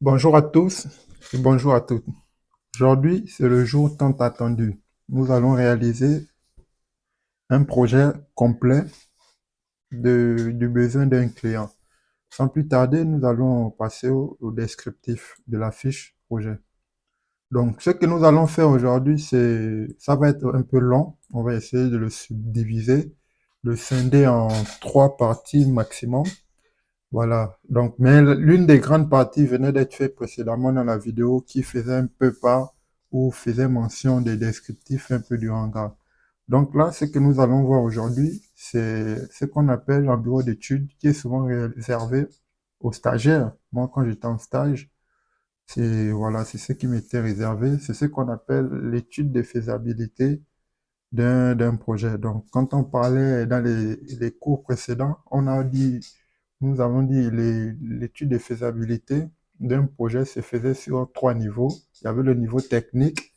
Bonjour à tous et bonjour à toutes. Aujourd'hui, c'est le jour tant attendu. Nous allons réaliser un projet complet du besoin d'un client. Sans plus tarder, nous allons passer au descriptif de la fiche projet. Donc, ce que nous allons faire aujourd'hui, ça va être un peu long. On va essayer de le subdiviser, le scinder en trois parties maximum. Voilà. Donc, mais l'une des grandes parties venait d'être faite précédemment dans la vidéo qui faisait un peu part ou faisait mention des descriptifs un peu du hangar. Donc là, ce que nous allons voir aujourd'hui, c'est ce qu'on appelle un bureau d'études qui est souvent réservé aux stagiaires. Moi, quand j'étais en stage, voilà, c'est ce qui m'était réservé. C'est ce qu'on appelle l'étude de faisabilité d'un projet. Donc, quand on parlait dans les cours précédents, nous avons dit l'étude de faisabilité d'un projet se faisait sur trois niveaux. Il y avait le niveau technique.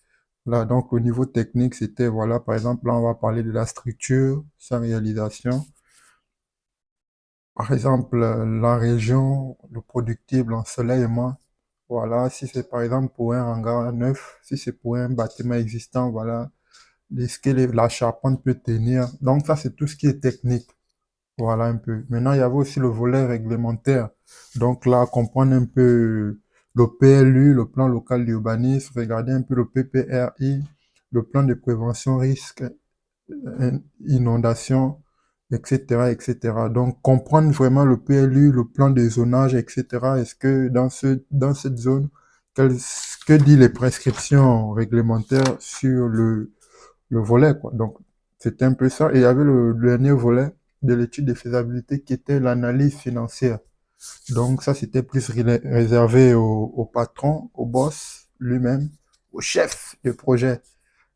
Là, donc, le niveau technique, c'était, voilà, par exemple, là, on va parler de la structure, sa réalisation. Par exemple, la région, le productible, l'ensoleillement. Voilà, si c'est par exemple pour un hangar neuf, si c'est pour un bâtiment existant, voilà, est-ce que la charpente peut tenir? Donc ça, c'est tout ce qui est technique. Voilà un peu. Maintenant, il y avait aussi le volet réglementaire. Donc là, comprendre un peu le PLU, le plan local d'urbanisme, regarder un peu le PPRI, le plan de prévention risque, inondation, etc., etc. Donc comprendre vraiment le PLU, le plan de zonage, etc. Est-ce que dans cette zone, que dit les prescriptions réglementaires sur le volet, quoi. Donc, c'était un peu ça. Et il y avait le dernier volet de l'étude de faisabilité qui était l'analyse financière. Donc, ça, c'était plus réservé au patron, au boss lui-même, au chef de projet.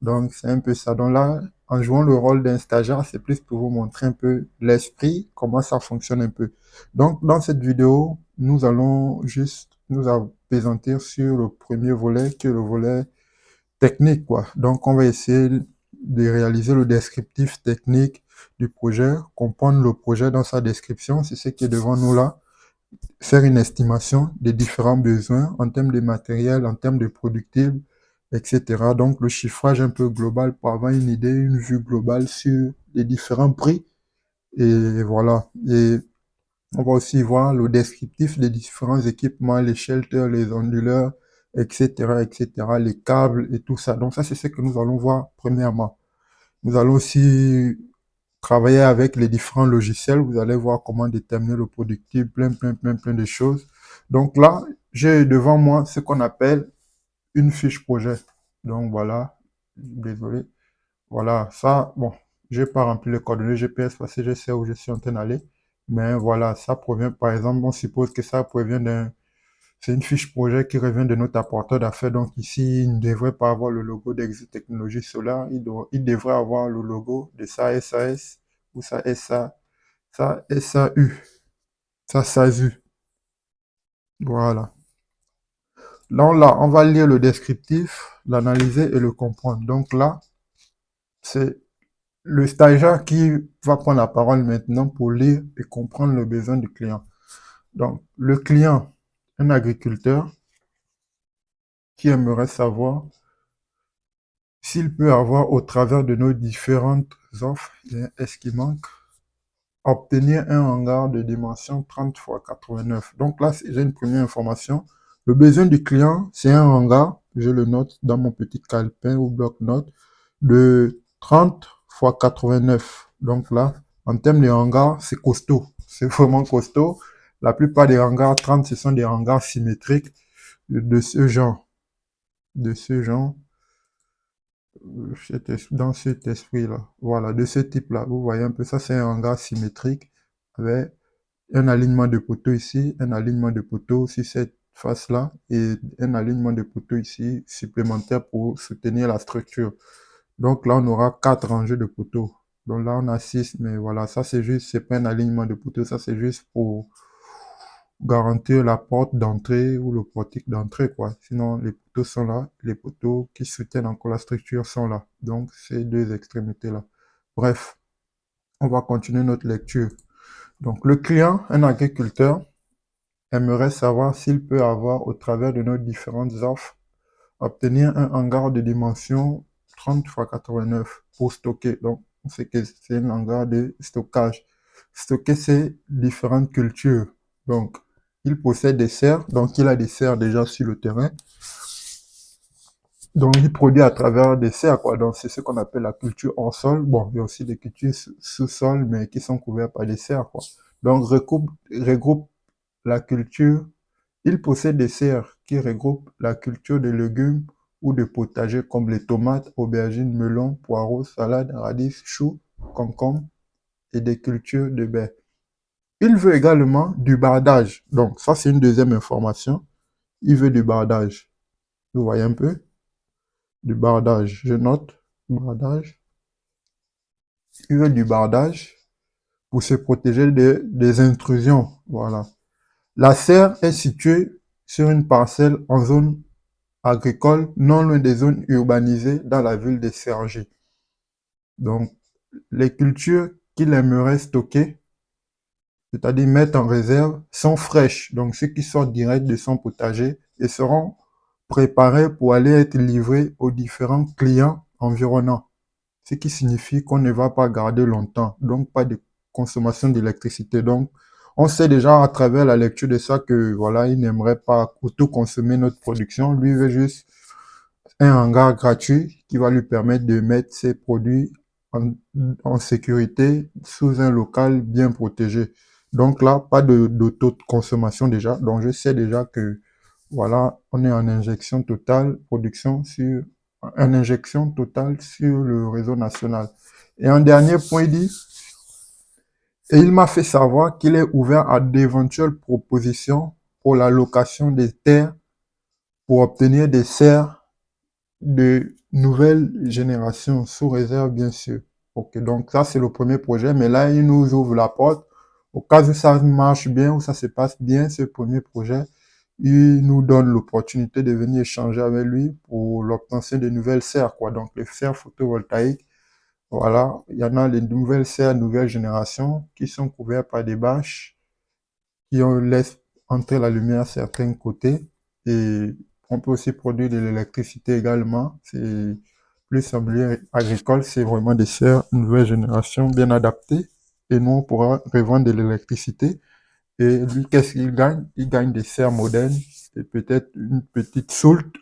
Donc, c'est un peu ça. Donc là, en jouant le rôle d'un stagiaire, c'est plus pour vous montrer un peu l'esprit, comment ça fonctionne un peu. Donc, dans cette vidéo, nous allons juste nous appesantir sur le premier volet, qui est le volet technique, quoi. Donc, on va essayer de réaliser le descriptif technique du projet, comprendre le projet dans sa description, c'est ce qui est devant nous là, faire une estimation des différents besoins en termes de matériel, en termes de productibles, etc. Donc, le chiffrage un peu global pour avoir une idée, une vue globale sur les différents prix. Et voilà. Et on va aussi voir le descriptif des différents équipements, les shelters, les onduleurs, etc., etc., les câbles et tout ça. Donc ça, c'est ce que nous allons voir premièrement. Nous allons aussi travailler avec les différents logiciels. Vous allez voir comment déterminer le productif, plein de choses. Donc là, j'ai devant moi ce qu'on appelle une fiche projet. Donc voilà, désolé. Voilà, ça, bon, j'ai pas rempli les coordonnées GPS parce que je sais où je suis en train d'aller. Mais voilà, ça provient, par exemple, on suppose que ça provient c'est une fiche projet qui revient de notre apporteur d'affaires. Donc ici, il ne devrait pas avoir le logo d'Exit Technologies Solar. Il devrait avoir le logo de sa SAS ou sa SA, sa SAU, sa SASU. Voilà. Là, on va lire le descriptif, l'analyser et le comprendre. Donc là, c'est le stagiaire qui va prendre la parole maintenant pour lire et comprendre le besoin du client. Donc, le client, un agriculteur qui aimerait savoir s'il peut avoir, au travers de nos différentes offres, est-ce qu'il manque, obtenir un hangar de dimension 30 x 89. Donc là, j'ai une première information. Le besoin du client, c'est un hangar, je le note dans mon petit calepin ou bloc-notes, de 30 x 89. Donc là, en termes de hangars, c'est costaud. C'est vraiment costaud. La plupart des hangars 30, ce sont des hangars symétriques de ce genre. De ce genre, dans cet esprit-là. Voilà, de ce type-là. Vous voyez un peu ça, c'est un hangar symétrique avec un alignement de poteaux ici, un alignement de poteaux sur cette face-là et un alignement de poteaux ici supplémentaire pour soutenir la structure. Donc là, on aura quatre rangées de poteaux. Donc là, on a six, mais voilà, ça c'est juste, c'est pas un alignement de poteaux, ça c'est juste pour garantir la porte d'entrée ou le portique d'entrée, quoi. Sinon, les poteaux sont là, les poteaux qui soutiennent encore la structure sont là. Donc, ces deux extrémités-là. Bref, on va continuer notre lecture. Donc, le client, un agriculteur, aimerait savoir s'il peut avoir, au travers de nos différentes offres, obtenir un hangar de dimension 30 x 89 pour stocker. Donc, on sait que c'est un hangar de stockage. Stocker ces différentes cultures. Donc, il possède des serres, donc il a des serres déjà sur le terrain. Donc, il produit à travers des serres, quoi. Donc, c'est ce qu'on appelle la culture hors sol. Bon, il y a aussi des cultures sous-sol, mais qui sont couvertes par des serres, quoi. Donc, regroupe la culture. Il possède des serres qui regroupent la culture de légumes ou de potagers comme les tomates, aubergines, melons, poireaux, salades, radis, choux, concombres et des cultures de baies. Il veut également du bardage. Donc, ça, c'est une deuxième information. Il veut du bardage. Vous voyez un peu? Du bardage. Je note. Bardage. Il veut du bardage pour se protéger des intrusions. Voilà. La serre est située sur une parcelle en zone agricole, non loin des zones urbanisées dans la ville de Cergy. Donc, les cultures qu'il aimerait stocker, c'est-à-dire mettre en réserve, sont fraîches. Donc, ceux qui sortent direct de son potager et seront préparés pour aller être livrés aux différents clients environnants. Ce qui signifie qu'on ne va pas garder longtemps. Donc, pas de consommation d'électricité. Donc, on sait déjà à travers la lecture de ça que, voilà, il n'aimerait pas auto-consommer notre production. Lui veut juste un hangar gratuit qui va lui permettre de mettre ses produits en, en sécurité sous un local bien protégé. Donc là, pas d'autoconsommation déjà. Donc je sais déjà que voilà, on est en injection totale, production sur, en injection totale sur le réseau national. Et un dernier point, il dit, et il m'a fait savoir qu'il est ouvert à d'éventuelles propositions pour la location des terres pour obtenir des serres de nouvelle génération, sous réserve bien sûr. Ok, donc ça c'est le premier projet, mais là il nous ouvre la porte. Au cas où ça marche bien, où ça se passe bien, ce premier projet, il nous donne l'opportunité de venir échanger avec lui pour l'obtention de nouvelles serres, quoi. Donc les serres photovoltaïques, voilà, il y en a les nouvelles serres, nouvelle génération, qui sont couvertes par des bâches qui laisse entrer la lumière à certains côtés et on peut aussi produire de l'électricité également. C'est plus en milieu agricole, c'est vraiment des serres nouvelle génération bien adaptées et nous on pourra revendre de l'électricité. Et lui, qu'est-ce qu'il gagne? Il gagne des serres modernes et peut-être une petite soulte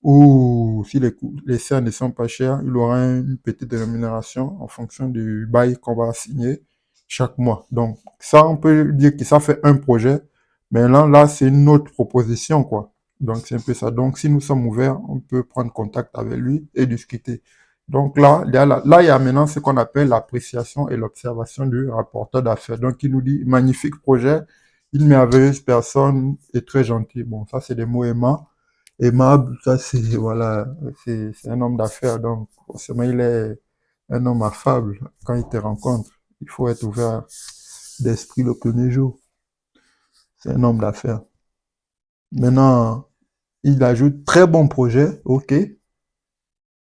ou si les serres ne sont pas chères, il aura une petite rémunération en fonction du bail qu'on va signer chaque mois. Donc, ça, on peut dire que ça fait un projet. Mais là, c'est une autre proposition, quoi. Donc, c'est un peu ça. Donc, si nous sommes ouverts, on peut prendre contact avec lui et discuter. Donc là, il y a maintenant ce qu'on appelle l'appréciation et l'observation du rapporteur d'affaires. Donc, il nous dit, magnifique projet, une merveilleuse personne et très gentil. Bon, ça, c'est des mots aimants. Aimable, ça c'est voilà, c'est un homme d'affaires, donc forcément il est un homme affable quand il te rencontre. Il faut être ouvert d'esprit le premier jour. C'est un homme d'affaires. Maintenant, il ajoute très bon projet, ok,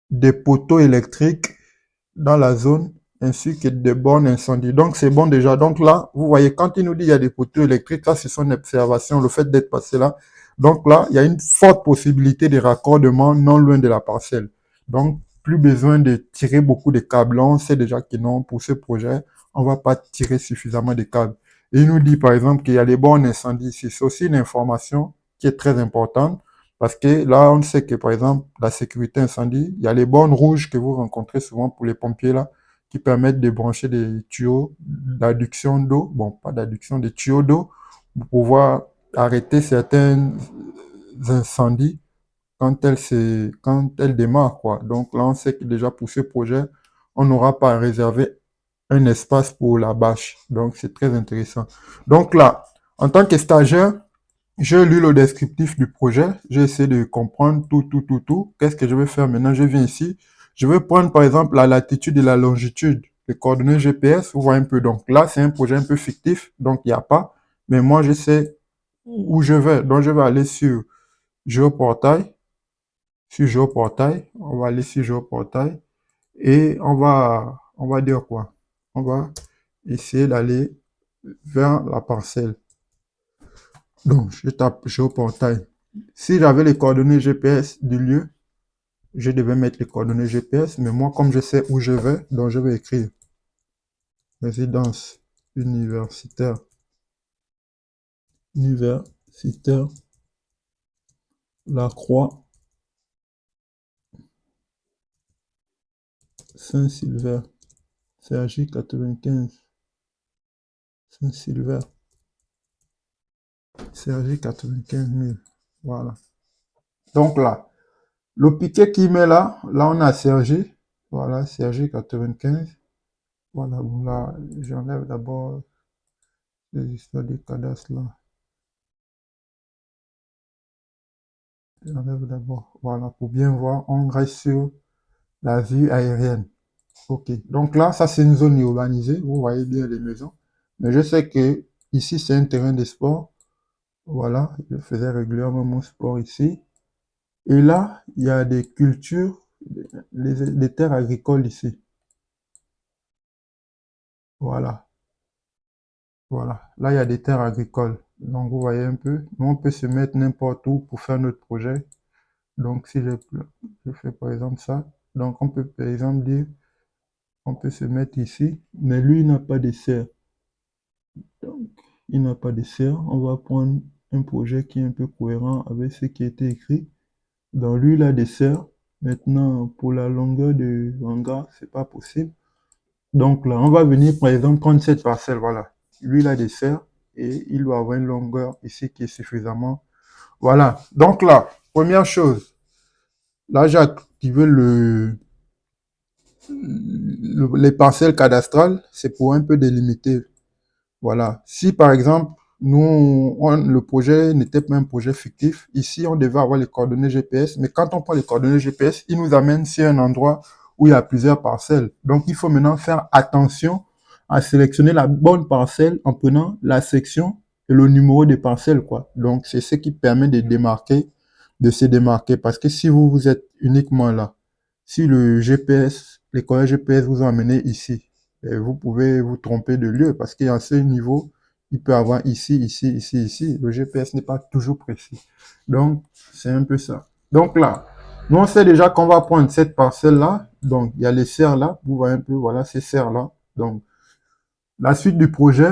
des poteaux électriques dans la zone ainsi que des bornes incendie. Donc c'est bon déjà. Donc là, vous voyez, quand il nous dit il y a des poteaux électriques, ça c'est son observation, le fait d'être passé là. Donc là, il y a une forte possibilité de raccordement non loin de la parcelle. Donc, plus besoin de tirer beaucoup de câbles. Là, on sait déjà que non, pour ce projet, on va pas tirer suffisamment de câbles. Et il nous dit par exemple qu'il y a des bornes incendie ici. C'est aussi une information qui est très importante. Parce que là, on sait que, par exemple, la sécurité incendie, il y a les bornes rouges que vous rencontrez souvent pour les pompiers, là, qui permettent de brancher des tuyaux d'adduction d'eau, bon, pas d'adduction, des tuyaux d'eau, pour pouvoir arrêter certains incendies quand elles démarrent, quoi. Donc là, on sait que déjà pour ce projet, on n'aura pas à réserver un espace pour la bâche. Donc, c'est très intéressant. Donc là, en tant que stagiaire, j'ai lu le descriptif du projet, j'ai essayé de comprendre tout. Qu'est-ce que je vais faire maintenant? Je viens ici. Je vais prendre par exemple la latitude et la longitude, les coordonnées GPS. Vous voyez un peu. Donc là, c'est un projet un peu fictif, donc il n'y a pas. Mais moi, je sais où je vais. Donc je vais aller sur Géoportail. Sur Géoportail. On va aller sur Géoportail. Et on va dire quoi? On va essayer d'aller vers la parcelle. Donc, je tape géoportail. Si j'avais les coordonnées GPS du lieu, je devais mettre les coordonnées GPS, mais moi, comme je sais où je vais, donc je vais écrire résidence universitaire, universitaire, La Croix, Saint-Silver, CAJ 95, Saint-Silver, CAJ 95 000. Voilà. Donc là, le piquet qui met là on a CRG. Voilà, CRG 95. Voilà, bon là, j'enlève d'abord les histoires des cadastres là. J'enlève d'abord. Voilà, pour bien voir, on reste sur la vue aérienne. Ok, donc là, ça c'est une zone urbanisée. Vous voyez bien les maisons. Mais je sais que ici, c'est un terrain de sport. Voilà, je faisais régulièrement mon sport ici. Et là, il y a des cultures, des terres agricoles ici. Voilà. Voilà, là il y a des terres agricoles. Donc vous voyez un peu, nous on peut se mettre n'importe où pour faire notre projet. Donc si je fais par exemple ça, donc on peut par exemple dire, on peut se mettre ici, mais lui il n'a pas de serre. Donc il n'a pas de serre, on va prendre un projet qui est un peu cohérent avec ce qui a été écrit. Donc lui il a des serres. Maintenant pour la longueur de hangar, c'est pas possible. Donc là, on va venir par exemple prendre cette parcelle, voilà. Lui, il a des serres et il doit avoir une longueur ici qui est suffisamment. Voilà. Donc là, première chose, là, j'ai activé les parcelles cadastrales, c'est pour un peu délimiter. Voilà. Si par exemple, le projet n'était pas un projet fictif, ici, on devait avoir les coordonnées GPS, mais quand on prend les coordonnées GPS, il nous amène sur un endroit où il y a plusieurs parcelles. Donc, il faut maintenant faire attention à sélectionner la bonne parcelle en prenant la section et le numéro des parcelles, quoi. Donc, c'est ce qui permet de se démarquer. Parce que si vous êtes uniquement là, si le GPS, les coordonnées GPS vous ont amené ici, et vous pouvez vous tromper de lieu parce qu'à ce niveau, il peut avoir ici, ici, ici, ici. Le GPS n'est pas toujours précis. Donc, c'est un peu ça. Donc là, nous, on sait déjà qu'on va prendre cette parcelle-là. Donc, il y a les serres là. Vous voyez un peu, voilà, ces serres-là. Donc, la suite du projet,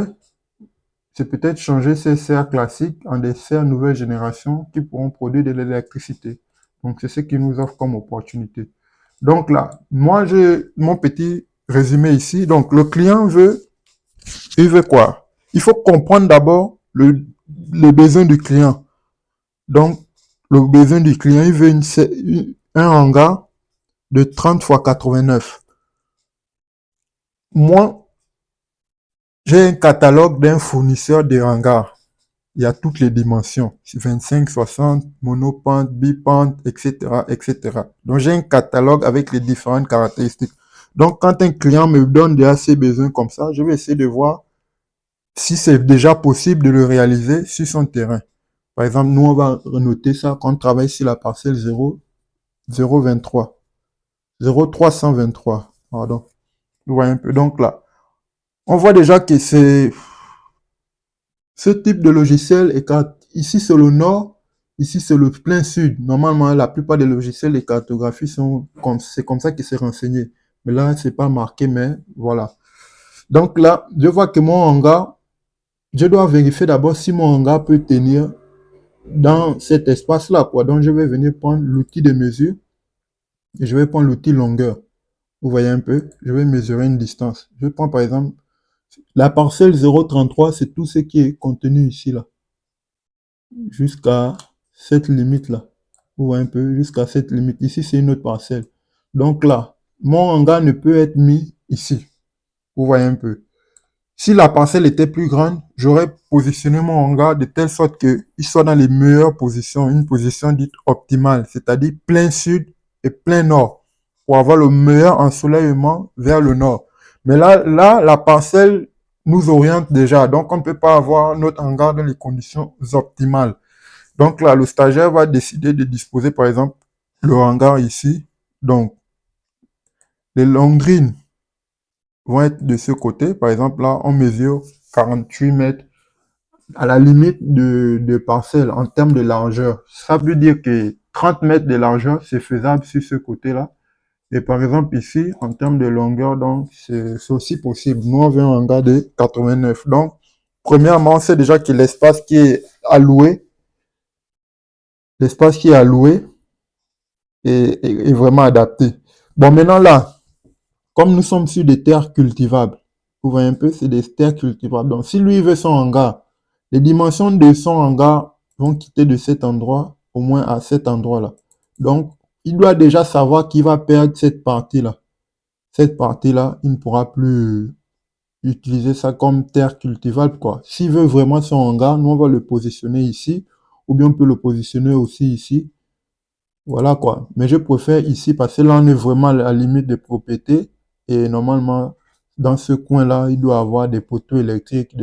c'est peut-être changer ces serres classiques en des serres nouvelle génération qui pourront produire de l'électricité. Donc, c'est ce qui nous offre comme opportunité. Donc là, moi, j'ai mon petit résumé ici. Donc, le client il veut quoi? Il faut comprendre d'abord les besoins du client. Donc, le besoin du client, il veut un hangar de 30 fois 89. Moi, j'ai un catalogue d'un fournisseur de hangars. Il y a toutes les dimensions. 25, 60, monopente, bipente, etc., etc. Donc, j'ai un catalogue avec les différentes caractéristiques. Donc, quand un client me donne déjà ses besoins comme ça, je vais essayer de voir si c'est déjà possible de le réaliser sur son terrain. Par exemple, nous, on va noter ça quand on travaille sur la parcelle 0, 023, 0323. Pardon. Vous voyez un peu. Donc là, on voit déjà que c'est ce type de logiciel est ici c'est le nord, ici c'est le plein sud. Normalement, la plupart des logiciels de cartographie sont comme c'est comme ça qu'ils s'est renseigné. Mais là, c'est pas marqué, mais voilà. Donc là, je vois que mon hangar, je dois vérifier d'abord si mon hangar peut tenir dans cet espace-là, quoi. Donc, je vais venir prendre l'outil de mesure et je vais prendre l'outil longueur. Vous voyez un peu, je vais mesurer une distance. Je prends par exemple la parcelle 0,33, c'est tout ce qui est contenu ici, là, jusqu'à cette limite-là. Vous voyez un peu, jusqu'à cette limite. Ici, c'est une autre parcelle. Donc là, mon hangar ne peut être mis ici. Vous voyez un peu. Si la parcelle était plus grande, j'aurais positionné mon hangar de telle sorte qu'il soit dans les meilleures positions, une position dite optimale, c'est-à-dire plein sud et plein nord, pour avoir le meilleur ensoleillement vers le nord. Mais là, la parcelle nous oriente déjà, donc on ne peut pas avoir notre hangar dans les conditions optimales. Donc là, le stagiaire va décider de disposer, par exemple, le hangar ici. Donc, les longrines vont être de ce côté. Par exemple, là, on mesure 48 mètres à la limite de parcelle en termes de largeur. Ça veut dire que 30 mètres de largeur, c'est faisable sur ce côté-là. Et par exemple ici, en termes de longueur, donc c'est aussi possible. Nous, on veut un hangar de 89. Donc, premièrement, on sait déjà que l'espace qui est alloué est vraiment adapté. Bon, maintenant là, comme nous sommes sur des terres cultivables, vous voyez un peu, c'est des terres cultivables. Donc, si lui veut son hangar, les dimensions de son hangar vont quitter de cet endroit au moins à cet endroit-là. Donc, il doit déjà savoir qu'il va perdre cette partie-là. Cette partie-là, il ne pourra plus utiliser ça comme terre cultivable, quoi. S'il veut vraiment son hangar, nous, on va le positionner ici, ou bien on peut le positionner aussi ici. Voilà, quoi. Mais je préfère ici parce que là, on est vraiment à la limite des propriétés. Et normalement, dans ce coin-là, il doit avoir des poteaux électriques,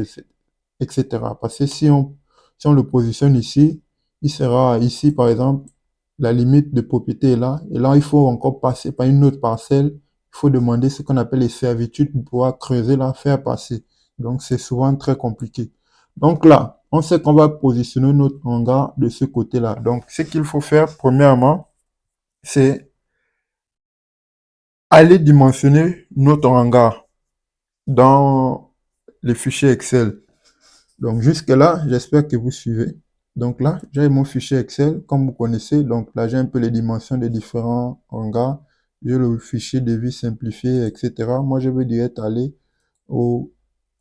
etc. Parce que si on le positionne ici, il sera ici, par exemple, la limite de propriété est là. Et là, il faut encore passer par une autre parcelle. Il faut demander ce qu'on appelle les servitudes pour pouvoir creuser là, faire passer. Donc, c'est souvent très compliqué. Donc là, on sait qu'on va positionner notre hangar de ce côté-là. Donc, ce qu'il faut faire, premièrement, c'est aller dimensionner notre hangar dans les fichiers Excel. Donc, jusque-là, j'espère que vous suivez. Donc là, j'ai mon fichier Excel, comme vous connaissez. Donc là, j'ai un peu les dimensions des différents hangars. J'ai le fichier de vie simplifié, etc. Moi, je veux direct aller au,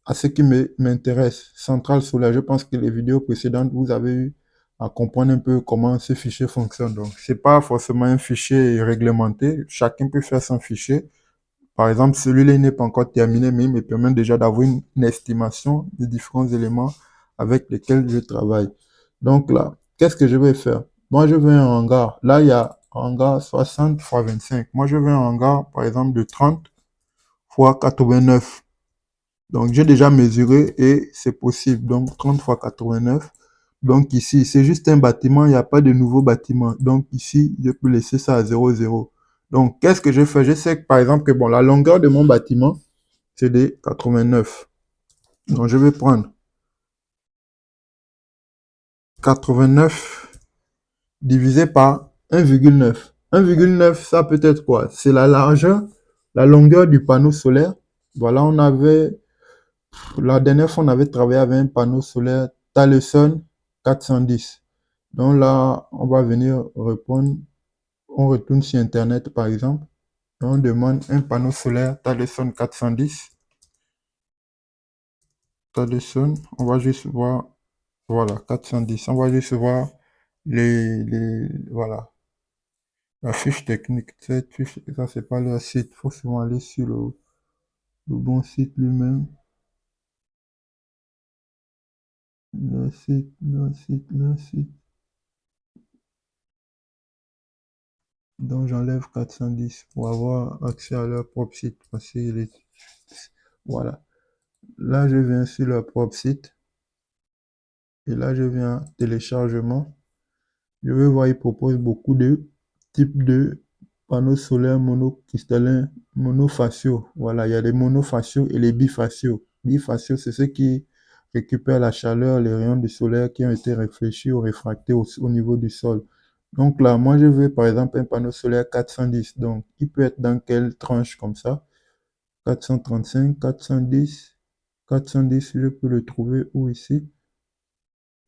à ce qui m'intéresse, centrale solaire. Je pense que les vidéos précédentes, vous avez eu à comprendre un peu comment ce fichier fonctionne. Donc, c'est pas forcément un fichier réglementé. Chacun peut faire son fichier. Par exemple, celui-là n'est pas encore terminé, mais il me permet déjà d'avoir une estimation des différents éléments avec lesquels je travaille. Donc là, qu'est-ce que je vais faire? Moi, je veux un hangar. Là, il y a un hangar 60 x 25. Moi, je veux un hangar, par exemple, de 30 x 89. Donc, j'ai déjà mesuré et c'est possible. Donc, 30 x 89. Donc, ici, c'est juste un bâtiment, il n'y a pas de nouveau bâtiment. Donc, ici, je peux laisser ça à 0, 0. Donc, qu'est-ce que je fais? Je sais que, par exemple, que bon, la longueur de mon bâtiment, c'est de 89. Donc, je vais prendre 89 divisé par 1,9. 1,9, ça peut être quoi? C'est la largeur, la longueur du panneau solaire. Voilà, la dernière fois, on avait travaillé avec un panneau solaire Taleson 410. Donc là, on va venir répondre. On retourne sur Internet, par exemple. Et on demande un panneau solaire Taleson 410. Taleson, on va juste voir, voilà, 410. On va juste voir voilà, la fiche technique. Cette fiche, ça, c'est pas le site. Il faut souvent aller sur le bon site lui-même. Le site. Donc, j'enlève 410 pour avoir accès à leur propre site. Parce que voilà. Là, je viens sur leur propre site. Et là, je viens téléchargement. Je vais voir, ils proposent beaucoup de types de panneaux solaires monocristallins, monofaciaux. Voilà, il y a les monofaciaux et les bifaciaux. Bifaciaux, c'est ceux qui récupèrent la chaleur, les rayons du soleil qui ont été réfléchis ou réfractés au niveau du sol. Donc là, moi, je veux par exemple un panneau solaire 410. Donc, il peut être dans quelle tranche comme ça? 435, 410, 410, je peux le trouver où ici?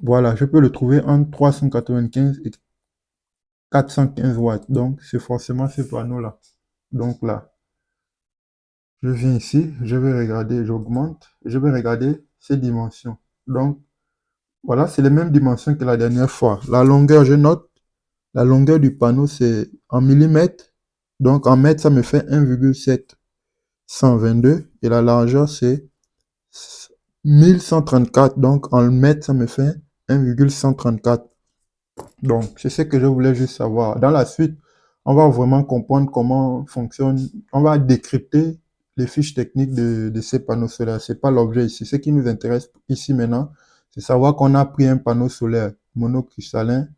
Voilà, je peux le trouver entre 395 et 415 watts. Donc, c'est forcément ce panneau-là. Donc là, je viens ici, je vais regarder, j'augmente, je vais regarder ces dimensions. Donc, voilà, c'est les mêmes dimensions que la dernière fois. La longueur, je note, la longueur du panneau, c'est en millimètres. Donc, en mètres, ça me fait 1,722. Et la largeur, c'est 1134. Donc, en mètres, ça me fait 1,134. Donc, c'est ce que je voulais juste savoir. Dans la suite, on va vraiment comprendre comment fonctionne, on va décrypter les fiches techniques de ces panneaux solaires. C'est pas l'objet ici. Ce qui nous intéresse ici maintenant, c'est savoir qu'on a pris un panneau solaire monocristallin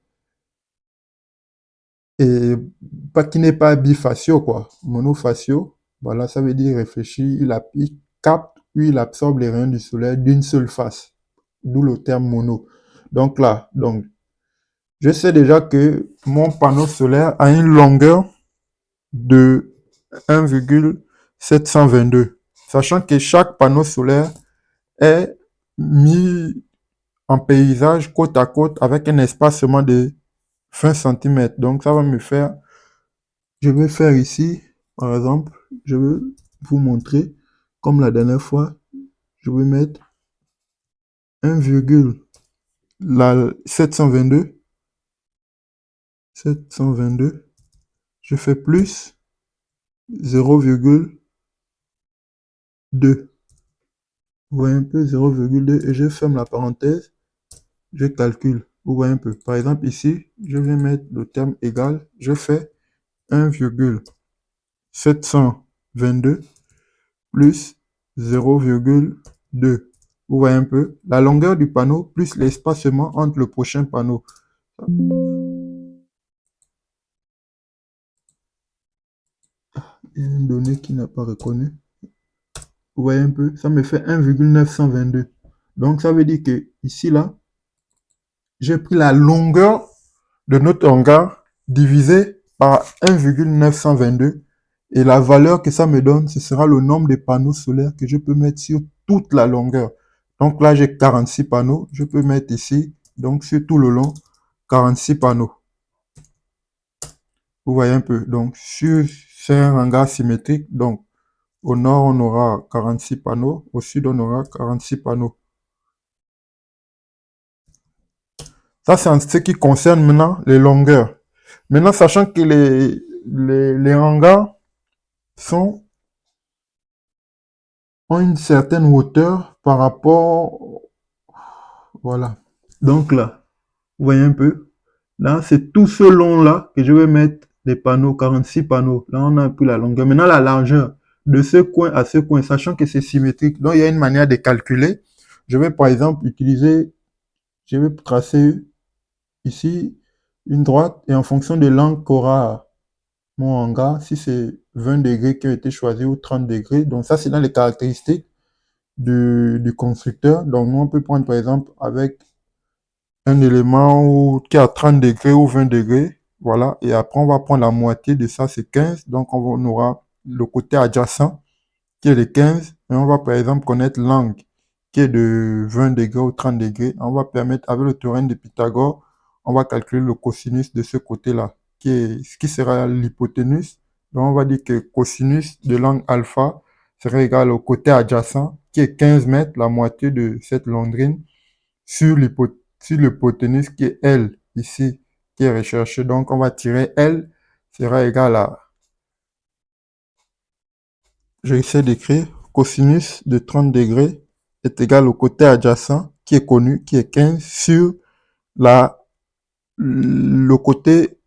et pas qui n'est pas bifaciaux, quoi. Monofaciaux, voilà, ça veut dire réfléchir, il capte, puis il absorbe les rayons du soleil d'une seule face. d'où le terme mono. Donc là, donc, je sais déjà que mon panneau solaire a une longueur de 1,722, sachant que chaque panneau solaire est mis en paysage côte à côte avec un espacement de 20 cm. Donc ça va me faire, je vais faire ici, par exemple, je vais vous montrer, comme la dernière fois, je vais mettre 1,722, 722, je fais plus 0,2. Vous voyez un peu 0,2 et je ferme la parenthèse, je calcule. Vous voyez un peu. Par exemple, ici, je vais mettre le terme égal, je fais 1,722 plus 0,2. Vous voyez un peu la longueur du panneau plus l'espacement entre le prochain panneau. Une donnée qui n'a pas reconnu. Vous voyez un peu, ça me fait 1,922. Donc ça veut dire que ici là, j'ai pris la longueur de notre hangar divisé par 1,922 et la valeur que ça me donne, ce sera le nombre de panneaux solaires que je peux mettre sur toute la longueur. Donc là, j'ai 46 panneaux. Je peux mettre ici, donc sur tout le long, 46 panneaux. Vous voyez un peu. Donc, c'est un hangar symétrique. Donc, au nord, on aura 46 panneaux. Au sud, on aura 46 panneaux. Ça, c'est en ce qui concerne maintenant les longueurs. Maintenant, sachant que les hangars ont une certaine hauteur par rapport, voilà. Donc là, vous voyez un peu, là, c'est tout ce long-là que je vais mettre les panneaux, 46 panneaux. Là, on a pris la longueur. Maintenant, la largeur de ce coin à ce coin, sachant que c'est symétrique. Donc, il y a une manière de calculer. Je vais, par exemple, je vais tracer ici une droite et en fonction de l'angle qu'aura mon hangar, si c'est 20 degrés qui a été choisi ou 30 degrés. Donc, ça, c'est dans les caractéristiques du constructeur. Donc, nous, on peut prendre, par exemple, avec un élément qui est à 30 degrés ou 20 degrés. Voilà. Et après, on va prendre la moitié de ça, c'est 15. Donc, on aura le côté adjacent qui est de 15. Et on va, par exemple, connaître l'angle qui est de 20 degrés ou 30 degrés. On va permettre, avec le théorème de Pythagore, on va calculer le cosinus de ce côté-là, ce qui sera l'hypoténuse. Donc, on va dire que cosinus de l'angle alpha serait égal au côté adjacent, qui est 15 mètres, la moitié de cette longitude, sur l'hypoténuse qui est L, ici, qui est recherché. Donc, on va tirer L, sera égal à, j'essaie d'écrire, cosinus de 30 degrés est égal au côté adjacent, qui est connu, qui est 15, sur le côté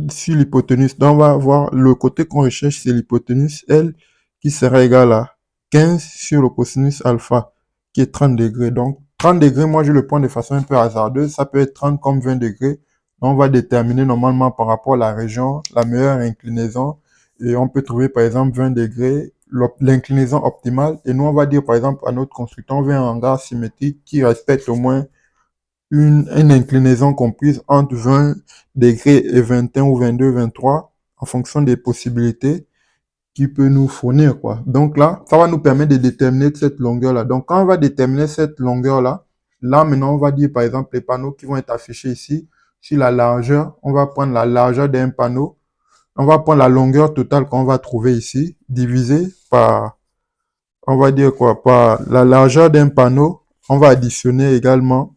sur l'hypoténuse. Donc, on va voir le côté qu'on recherche, c'est l'hypoténuse L, qui sera égal à 15 sur le cosinus alpha, qui est 30 degrés. Donc, 30 degrés, moi, je le prends de façon un peu hasardeuse. Ça peut être 30 comme 20 degrés. Donc, on va déterminer normalement par rapport à la région, la meilleure inclinaison. Et on peut trouver, par exemple, 20 degrés, l'inclinaison optimale. Et nous, on va dire, par exemple, à notre constructeur, on veut un hangar symétrique qui respecte au moins une inclinaison comprise entre 20 degrés et 21 ou 22, 23, en fonction des possibilités qu'il peut nous fournir, quoi. Donc là, ça va nous permettre de déterminer cette longueur-là. Donc, quand on va déterminer cette longueur-là, là, maintenant, on va dire, par exemple, les panneaux qui vont être affichés ici, sur la largeur, on va prendre la largeur d'un panneau, on va prendre la longueur totale qu'on va trouver ici, divisée par, on va dire quoi, par la largeur d'un panneau, on va additionner également,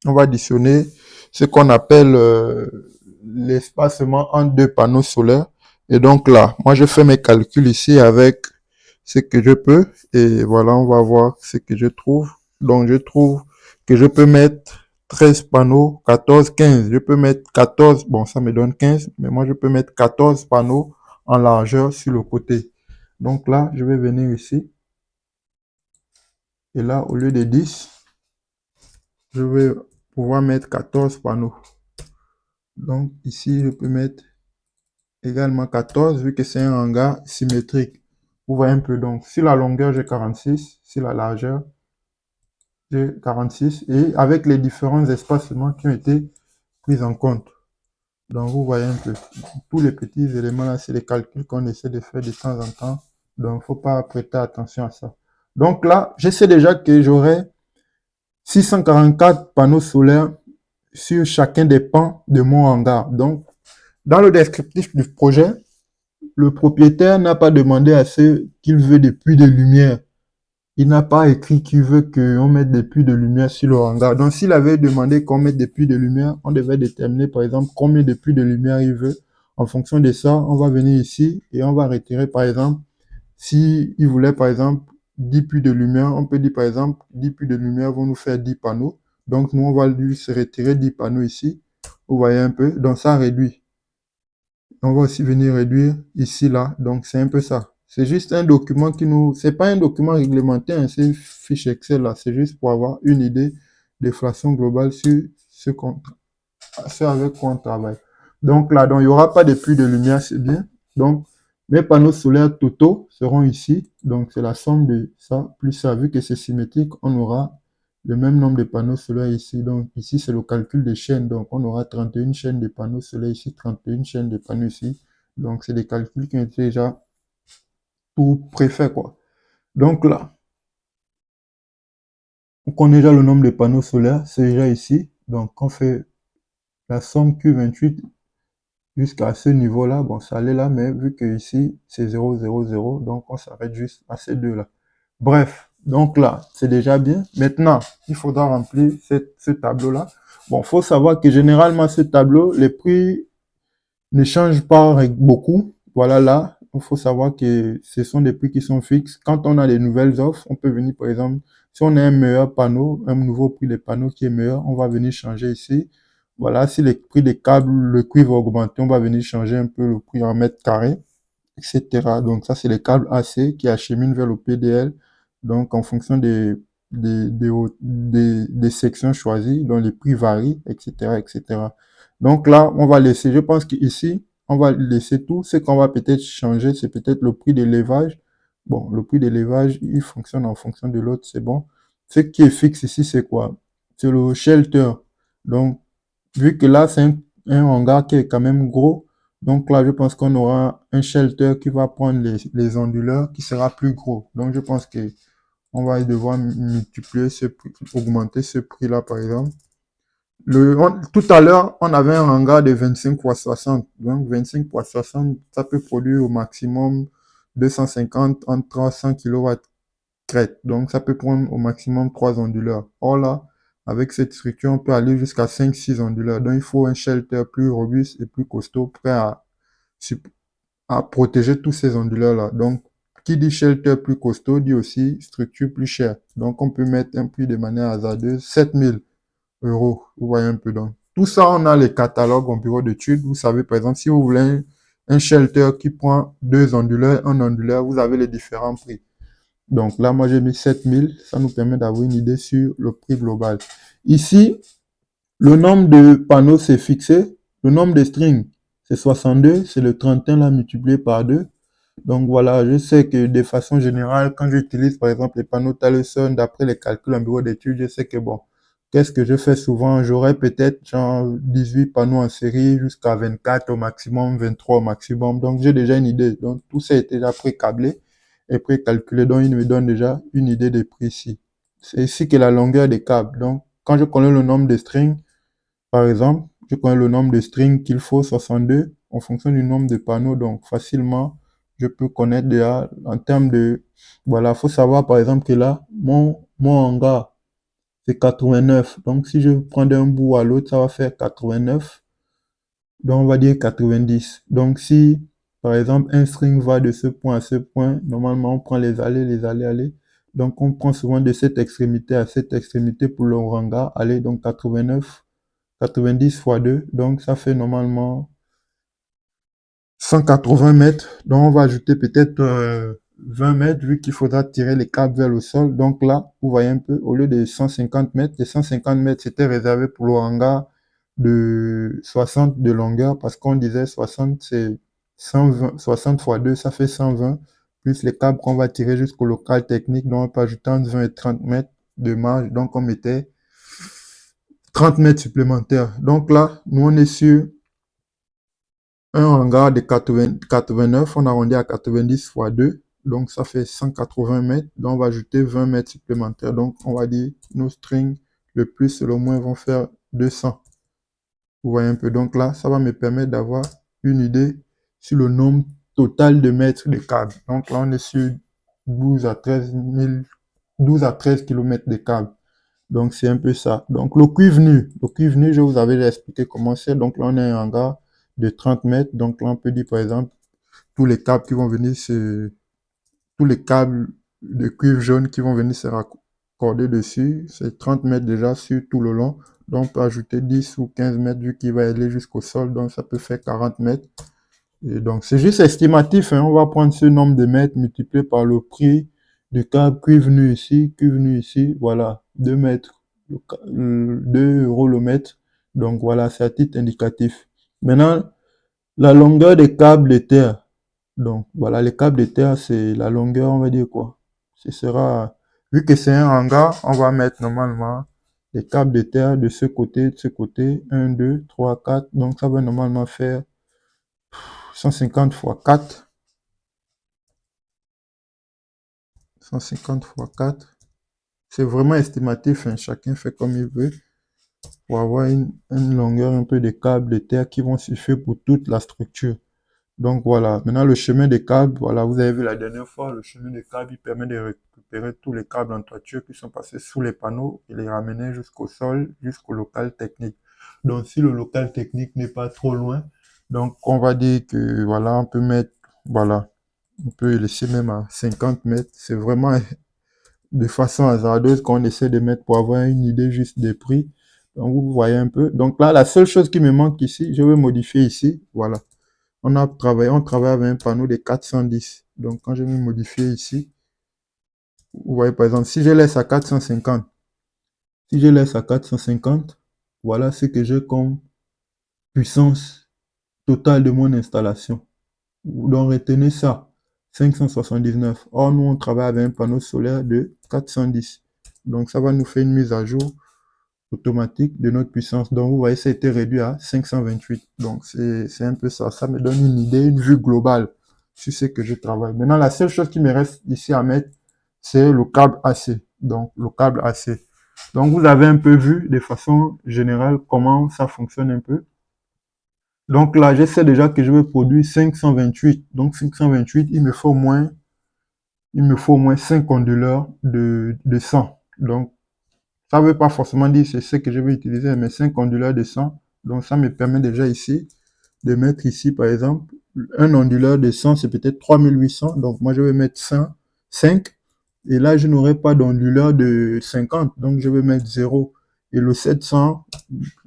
on va additionner ce qu'on appelle l'espacement entre deux panneaux solaires. Et donc là, moi je fais mes calculs ici avec ce que je peux. Et voilà, on va voir ce que je trouve. Donc je trouve que je peux mettre 13 panneaux, 14, 15. Je peux mettre 14, bon ça me donne 15, mais moi je peux mettre 14 panneaux en largeur sur le côté. Donc là, je vais venir ici. Et là, au lieu de 10, je vais pouvoir mettre 14 panneaux. Donc ici, je peux mettre également 14 vu que c'est un hangar symétrique. Vous voyez un peu. Donc, si la longueur, j'ai 46, si la largeur, J'ai 46 et avec les différents espacements qui ont été pris en compte. Donc, vous voyez un peu, tous les petits éléments là, c'est les calculs qu'on essaie de faire de temps en temps. Donc, il ne faut pas prêter attention à ça. Donc là, je sais déjà que j'aurai 644 panneaux solaires sur chacun des pans de mon hangar. Donc, dans le descriptif du projet, le propriétaire n'a pas demandé à ce qu'il veut des puits de lumière. Il n'a pas écrit qu'il veut qu'on mette des puits de lumière sur le hangar. Donc, s'il avait demandé qu'on mette des puits de lumière, on devait déterminer, par exemple, combien de puits de lumière il veut. En fonction de ça, on va venir ici et on va retirer, par exemple, si il voulait, par exemple, 10 puits de lumière, on peut dire, par exemple, 10 puits de lumière vont nous faire 10 panneaux. Donc, nous, on va lui se retirer 10 panneaux ici. Vous voyez un peu. Donc, ça réduit. On va aussi venir réduire ici, là. Donc, c'est un peu ça. C'est juste un document qui nous... C'est pas un document réglementaire, hein, c'est fiche Excel, là. C'est juste pour avoir une idée de façon globale sur ce avec quoi on travaille. Donc, là, donc, il n'y aura pas de puits de lumière, c'est bien. Donc, mes panneaux solaires totaux seront ici. Donc, c'est la somme de ça, plus ça. Vu que c'est symétrique, on aura le même nombre de panneaux solaires ici. Donc, ici, c'est le calcul des chaînes. Donc, on aura 31 chaînes de panneaux solaires ici, 31 chaînes de panneaux ici. Donc, c'est des calculs qui ont été déjà tout préfaits, quoi. Donc, là, on connaît déjà le nombre de panneaux solaires. C'est déjà ici. Donc, on fait la somme Q28 jusqu'à ce niveau-là. Bon, ça allait là, mais vu que ici, c'est 0, 0, 0, donc on s'arrête juste à ces deux-là. Bref, donc là, c'est déjà bien. Maintenant, il faudra remplir ce tableau-là. Bon, faut savoir que généralement, ce tableau, les prix ne changent pas beaucoup. Voilà, là, il faut savoir que ce sont des prix qui sont fixes. Quand on a des nouvelles offres, on peut venir, par exemple, si on a un meilleur panneau, un nouveau prix des panneaux qui est meilleur, on va venir changer ici. Voilà, si le prix des câbles, le prix va augmenter, on va venir changer un peu le prix en mètre carré, etc. Donc ça, c'est les câbles AC qui acheminent vers le PDL. Donc en fonction des sections choisies, dont les prix varient, etc., etc. Donc là, on va laisser, je pense qu'ici, on va laisser tout. Ce qu'on va peut-être changer, c'est peut-être le prix d'élevage. Bon, le prix d'élevage, il fonctionne en fonction de l'autre, c'est bon. Ce qui est fixe ici, c'est quoi? C'est le shelter. Donc, vu que là, c'est un hangar qui est quand même gros, donc là, je pense qu'on aura un shelter qui va prendre les onduleurs qui sera plus gros. Donc, je pense que on va devoir multiplier ce prix, augmenter ce prix-là, par exemple. Tout à l'heure, on avait un hangar de 25 fois 60. Donc, 25 fois 60, ça peut produire au maximum 250 entre 300 kW crête. Donc, ça peut prendre au maximum 3 onduleurs. Or là, avec cette structure, on peut aller jusqu'à 5-6 onduleurs. Donc, il faut un shelter plus robuste et plus costaud, prêt à protéger tous ces onduleurs-là. Donc, qui dit shelter plus costaud dit aussi structure plus chère. Donc, on peut mettre un prix de manière hasardeuse, 7 000 euros. Vous voyez un peu donc. Tout ça, on a les catalogues en bureau d'études. Vous savez, par exemple, si vous voulez un shelter qui prend 2 onduleurs, un onduleur, vous avez les différents prix. Donc là, moi, j'ai mis 7 000. Ça nous permet d'avoir une idée sur le prix global. Ici, le nombre de panneaux, c'est fixé. Le nombre de strings, c'est 62. C'est le 31 là multiplié par 2. Donc voilà, je sais que de façon générale, quand j'utilise par exemple les panneaux Taleson, d'après les calculs en bureau d'études, je sais que bon, qu'est-ce que je fais souvent? J'aurais peut-être genre 18 panneaux en série jusqu'à 24 au maximum, 23 au maximum. Donc j'ai déjà une idée. Donc tout ça est déjà pré-câblé et pré-calculé. Donc il me donne déjà une idée des prix ici. C'est ici que la longueur des câbles. Donc quand je connais le nombre de strings, par exemple, je connais le nombre de strings qu'il faut, 62, en fonction du nombre de panneaux. Donc, facilement, je peux connaître déjà en termes de... Voilà, faut savoir par exemple que là, mon hangar, c'est 89. Donc, si je prends d'un bout à l'autre, ça va faire 89. Donc, on va dire 90. Donc, si, par exemple, un string va de ce point à ce point, normalement, on prend les allées, les allées, allées. Donc, on prend souvent de cette extrémité à cette extrémité pour le hangar. Allez, donc 89. 90 fois 2, donc ça fait normalement 180 mètres. Donc on va ajouter peut-être 20 mètres vu qu'il faudra tirer les câbles vers le sol. Donc là, vous voyez un peu, au lieu de 150 mètres, les 150 mètres c'était réservé pour le hangar de 60 de longueur parce qu'on disait 60 c'est 120, 60 fois 2, ça fait 120, plus les câbles qu'on va tirer jusqu'au local technique, donc on peut ajouter entre 20 et 30 mètres. de marge. Donc, on mettait 30 mètres supplémentaires. Donc là, nous, on est sur un hangar de 89, on arrondit à 90 fois 2, donc ça fait 180 mètres. Donc on va ajouter 20 mètres supplémentaires. Donc on va dire nos strings, le plus et le moins vont faire 200. Vous voyez un peu. Donc là, ça va me permettre d'avoir une idée sur le nombre total de mètres de câbles. Donc là, on est sur 12 à 13 000, 12 à 13 km de câbles. Donc c'est un peu ça. Donc le cuivre nu, je vous avais déjà expliqué comment c'est. Donc là, on a un hangar de 30 mètres. Donc là, on peut dire par exemple tous les câbles qui vont venir tous les câbles de cuivre jaune qui vont venir se raccorder dessus. C'est 30 mètres déjà sur tout le long. Donc on peut ajouter 10 ou 15 mètres vu qu'il va aller jusqu'au sol. Donc ça peut faire 40 mètres. Et donc c'est juste estimatif, hein. On va prendre ce nombre de mètres multiplié par le prix du câble cuivre nu ici, voilà, 2 mètres, 2 euros le mètre. Donc voilà, c'est à titre indicatif. Maintenant, la longueur des câbles de terre. Donc voilà, les câbles de terre, c'est la longueur, on va dire quoi. Ce sera, vu que c'est un hangar, on va mettre normalement les câbles de terre de ce côté, 1, 2, 3, 4. Donc ça va normalement faire 150 fois 4. 150 fois 4. C'est vraiment estimatif, hein. Chacun fait comme il veut pour avoir une longueur un peu de câbles de terre qui vont suffire pour toute la structure. Donc voilà, maintenant le chemin des câbles, voilà, vous avez vu la dernière fois, le chemin des câbles, il permet de récupérer tous les câbles en toiture qui sont passés sous les panneaux et les ramener jusqu'au sol, jusqu'au local technique. Donc si le local technique n'est pas trop loin, donc on va dire que voilà, on peut mettre, voilà, on peut laisser même à 50 mètres. C'est vraiment de façon hasardeuse qu'on essaie de mettre pour avoir une idée juste des prix. Donc vous voyez un peu. Donc là, la seule chose qui me manque ici, je vais modifier ici, voilà. On travaille avec un panneau de 410. Donc, quand je vais modifier ici, vous voyez, par exemple, si je laisse à 450, si je laisse à 450, voilà ce que j'ai comme puissance totale de mon installation. Donc, retenez ça, 579. Or, nous, on travaille avec un panneau solaire de 410. Donc, ça va nous faire une mise à jour automatique de notre puissance. Donc, vous voyez, ça a été réduit à 528. Donc, c'est un peu ça. Ça me donne une idée, une vue globale sur ce que je travaille. Maintenant, la seule chose qui me reste ici à mettre, c'est le câble AC. Donc, le câble AC. Donc, vous avez un peu vu de façon générale comment ça fonctionne un peu. Donc là, je sais déjà que je vais produire 528. Donc, 528, il me faut au moins 5 onduleurs de 100. Donc, ça ne veut pas forcément dire c'est ce que je vais utiliser, mais 5 onduleurs de 100. Donc ça me permet déjà ici de mettre ici, par exemple, un onduleur de 100, c'est peut-être 3800. Donc moi, je vais mettre 100, 5. Et là, je n'aurai pas d'onduleur de 50. Donc je vais mettre 0. Et le 700,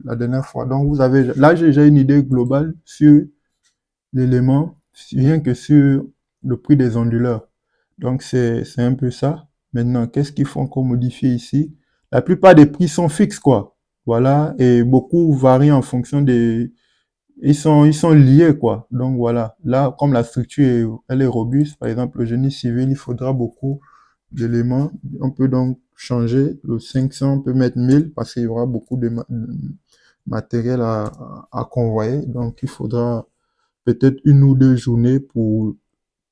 la dernière fois. Donc vous avez, là, j'ai déjà une idée globale sur l'élément, rien que sur le prix des onduleurs. Donc, c'est un peu ça. Maintenant, qu'est-ce qu'il faut encore modifier ici? La plupart des prix sont fixes, quoi. Voilà. Et beaucoup varient en fonction des... ils sont liés, quoi. Donc, voilà. Là, comme la structure, elle est robuste, par exemple, le génie civil, il faudra beaucoup d'éléments. On peut donc changer le 500, on peut mettre 1000 parce qu'il y aura beaucoup de matériel à convoyer. Donc, il faudra peut-être une ou deux journées pour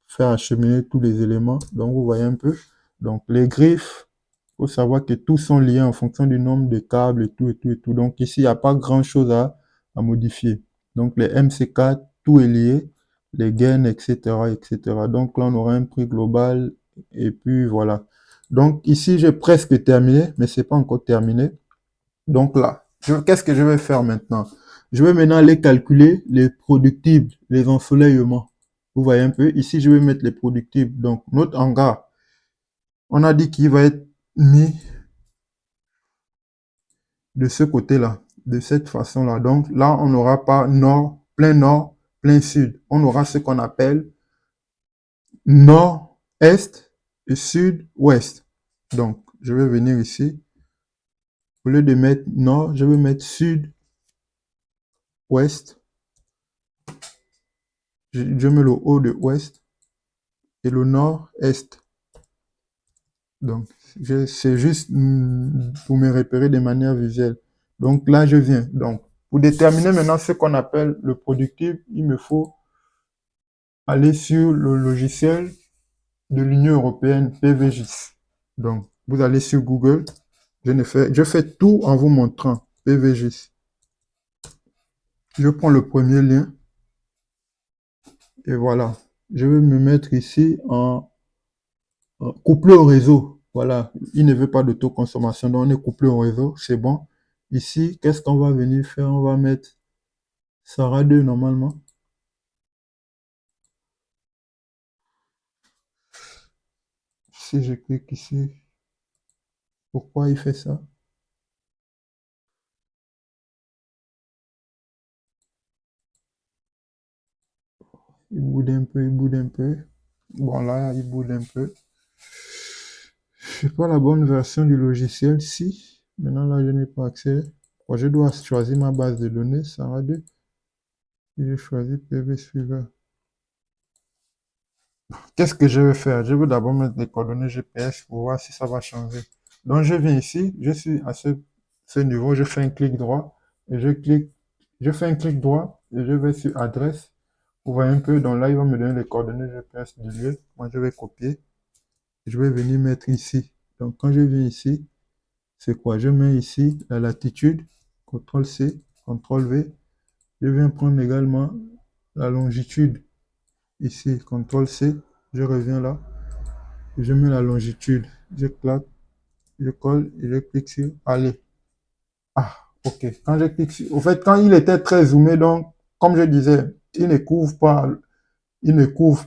faire acheminer tous les éléments. Donc, vous voyez un peu. Donc, les griffes, il faut savoir que tous sont liés en fonction du nombre de câbles et tout, et tout, et tout. Donc, ici, il n'y a pas grand-chose à modifier. Donc, les MC4, tout est lié. Les gaines, etc., etc. Donc, là, on aura un prix global. Et puis, voilà. Donc, ici, j'ai presque terminé, mais c'est pas encore terminé. Donc là, qu'est-ce que je vais faire maintenant? Je vais maintenant aller calculer les productibles, les ensoleillements. Vous voyez un peu, ici je vais mettre les productibles. Donc notre hangar, on a dit qu'il va être mis de ce côté-là, de cette façon-là. Donc là, on n'aura pas nord, plein sud. On aura ce qu'on appelle nord-est et sud-ouest. Donc je vais venir ici. Au lieu de mettre nord, je vais mettre sud-ouest. Je mets le haut de ouest et le nord-est. Donc, C'est juste pour me repérer de manière visuelle. Donc là, je viens. Donc, pour déterminer maintenant ce qu'on appelle le productif, il me faut aller sur le logiciel de l'Union européenne PVGIS. Donc, vous allez sur Google. Je fais tout en vous montrant PVGIS. Je prends le premier lien et voilà. Je vais me mettre ici en couplé au réseau. Voilà, il ne veut pas d'autoconsommation, donc on est couplé au réseau, c'est bon. Ici, qu'est-ce qu'on va venir faire? On va mettre Sarah 2 normalement. Si je clique ici, pourquoi il fait ça? Il boude un peu, il boude un peu. Bon, là, il boude un peu. C'est pas la bonne version du logiciel. Si, maintenant là, je n'ai pas accès. Je dois choisir ma base de données, Sarah 2. Et je choisis PV suivant. Qu'est-ce que je vais faire? Je veux d'abord mettre les coordonnées GPS pour voir si ça va changer. Donc, je viens ici, je suis à ce niveau, je fais un clic droit et je fais un clic droit et je vais sur adresse. Vous voyez un peu, donc là, il va me donner les coordonnées GPS du lieu. Moi, je vais copier et je vais venir mettre ici. Donc, quand je viens ici, c'est quoi? Je mets ici la latitude, CTRL C, CTRL V. Je viens prendre également la longitude ici, CTRL C. Je reviens là. Je mets la longitude, je claque, je colle et je clique sur aller. Ah, ok. Quand je clique sur... Au fait, quand il était très zoomé, donc, comme je disais, il ne couvre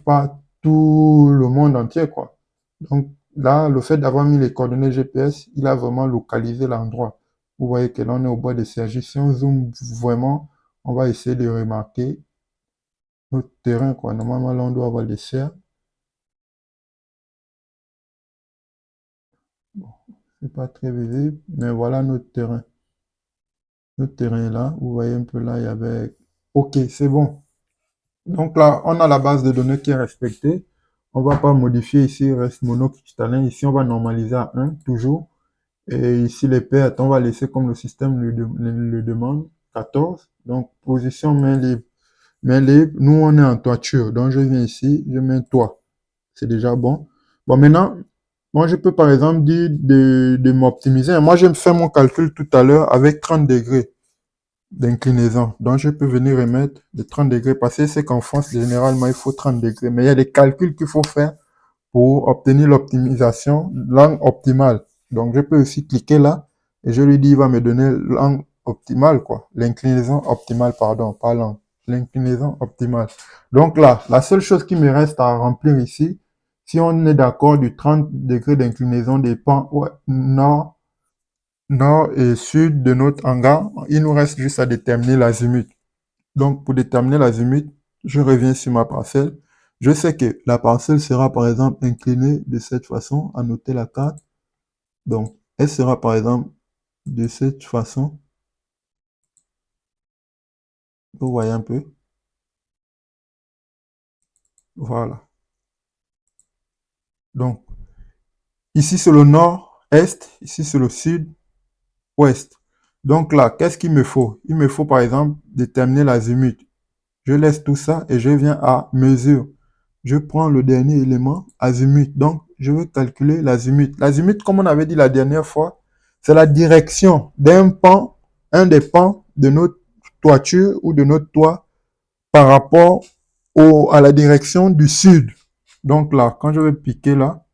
pas tout le monde entier, quoi. Donc, là, le fait d'avoir mis les coordonnées GPS, il a vraiment localisé l'endroit. Vous voyez que là, on est au bois de Cergy. Si on zoome vraiment, on va essayer de remarquer notre terrain, quoi. Normalement, là, on doit avoir des serres. Bon, c'est pas très visible, mais voilà notre terrain. Notre terrain est là. Vous voyez un peu là, il y avait... OK, c'est bon. Donc là, on a la base de données qui est respectée. On ne va pas modifier ici, il reste monocristalline. Ici, on va normaliser à 1, toujours. Et ici, les pertes, on va laisser comme le système le demande, 14. Donc, position main libre. Main libre, nous, on est en toiture. Donc, je viens ici, je mets toit. C'est déjà bon. Bon, maintenant, moi, je peux par exemple dire de m'optimiser. Moi, je me fais mon calcul tout à l'heure avec 30 degrés d'inclinaison. Donc, je peux venir remettre de 30 degrés. Parce que c'est qu'en France, généralement, il faut 30 degrés. Mais il y a des calculs qu'il faut faire pour obtenir l'optimisation, langue optimale. Donc, je peux aussi cliquer là et je lui dis, il va me donner langue optimale, quoi. L'inclinaison optimale, pardon, pas langue. L'inclinaison optimale. Donc là, la seule chose qui me reste à remplir ici, si on est d'accord du 30 degrés d'inclinaison des pans nord, nord et sud de notre hangar, il nous reste juste à déterminer l'azimut. Donc, pour déterminer l'azimut, je reviens sur ma parcelle. Je sais que la parcelle sera par exemple inclinée de cette façon, à noter la carte. Donc, elle sera par exemple de cette façon. Vous voyez un peu. Voilà. Donc, ici c'est le nord-est, ici c'est le sud-ouest. Donc là, qu'est-ce qu'il me faut? Il me faut par exemple déterminer l'azimut. Je laisse tout ça et je viens à mesure. Je prends le dernier élément, azimut. Donc, je veux calculer l'azimut. L'azimut, comme on avait dit la dernière fois, c'est la direction d'un pan, un des pans de notre toiture ou de notre toit par rapport à la direction du sud. Donc là, quand je vais piquer là,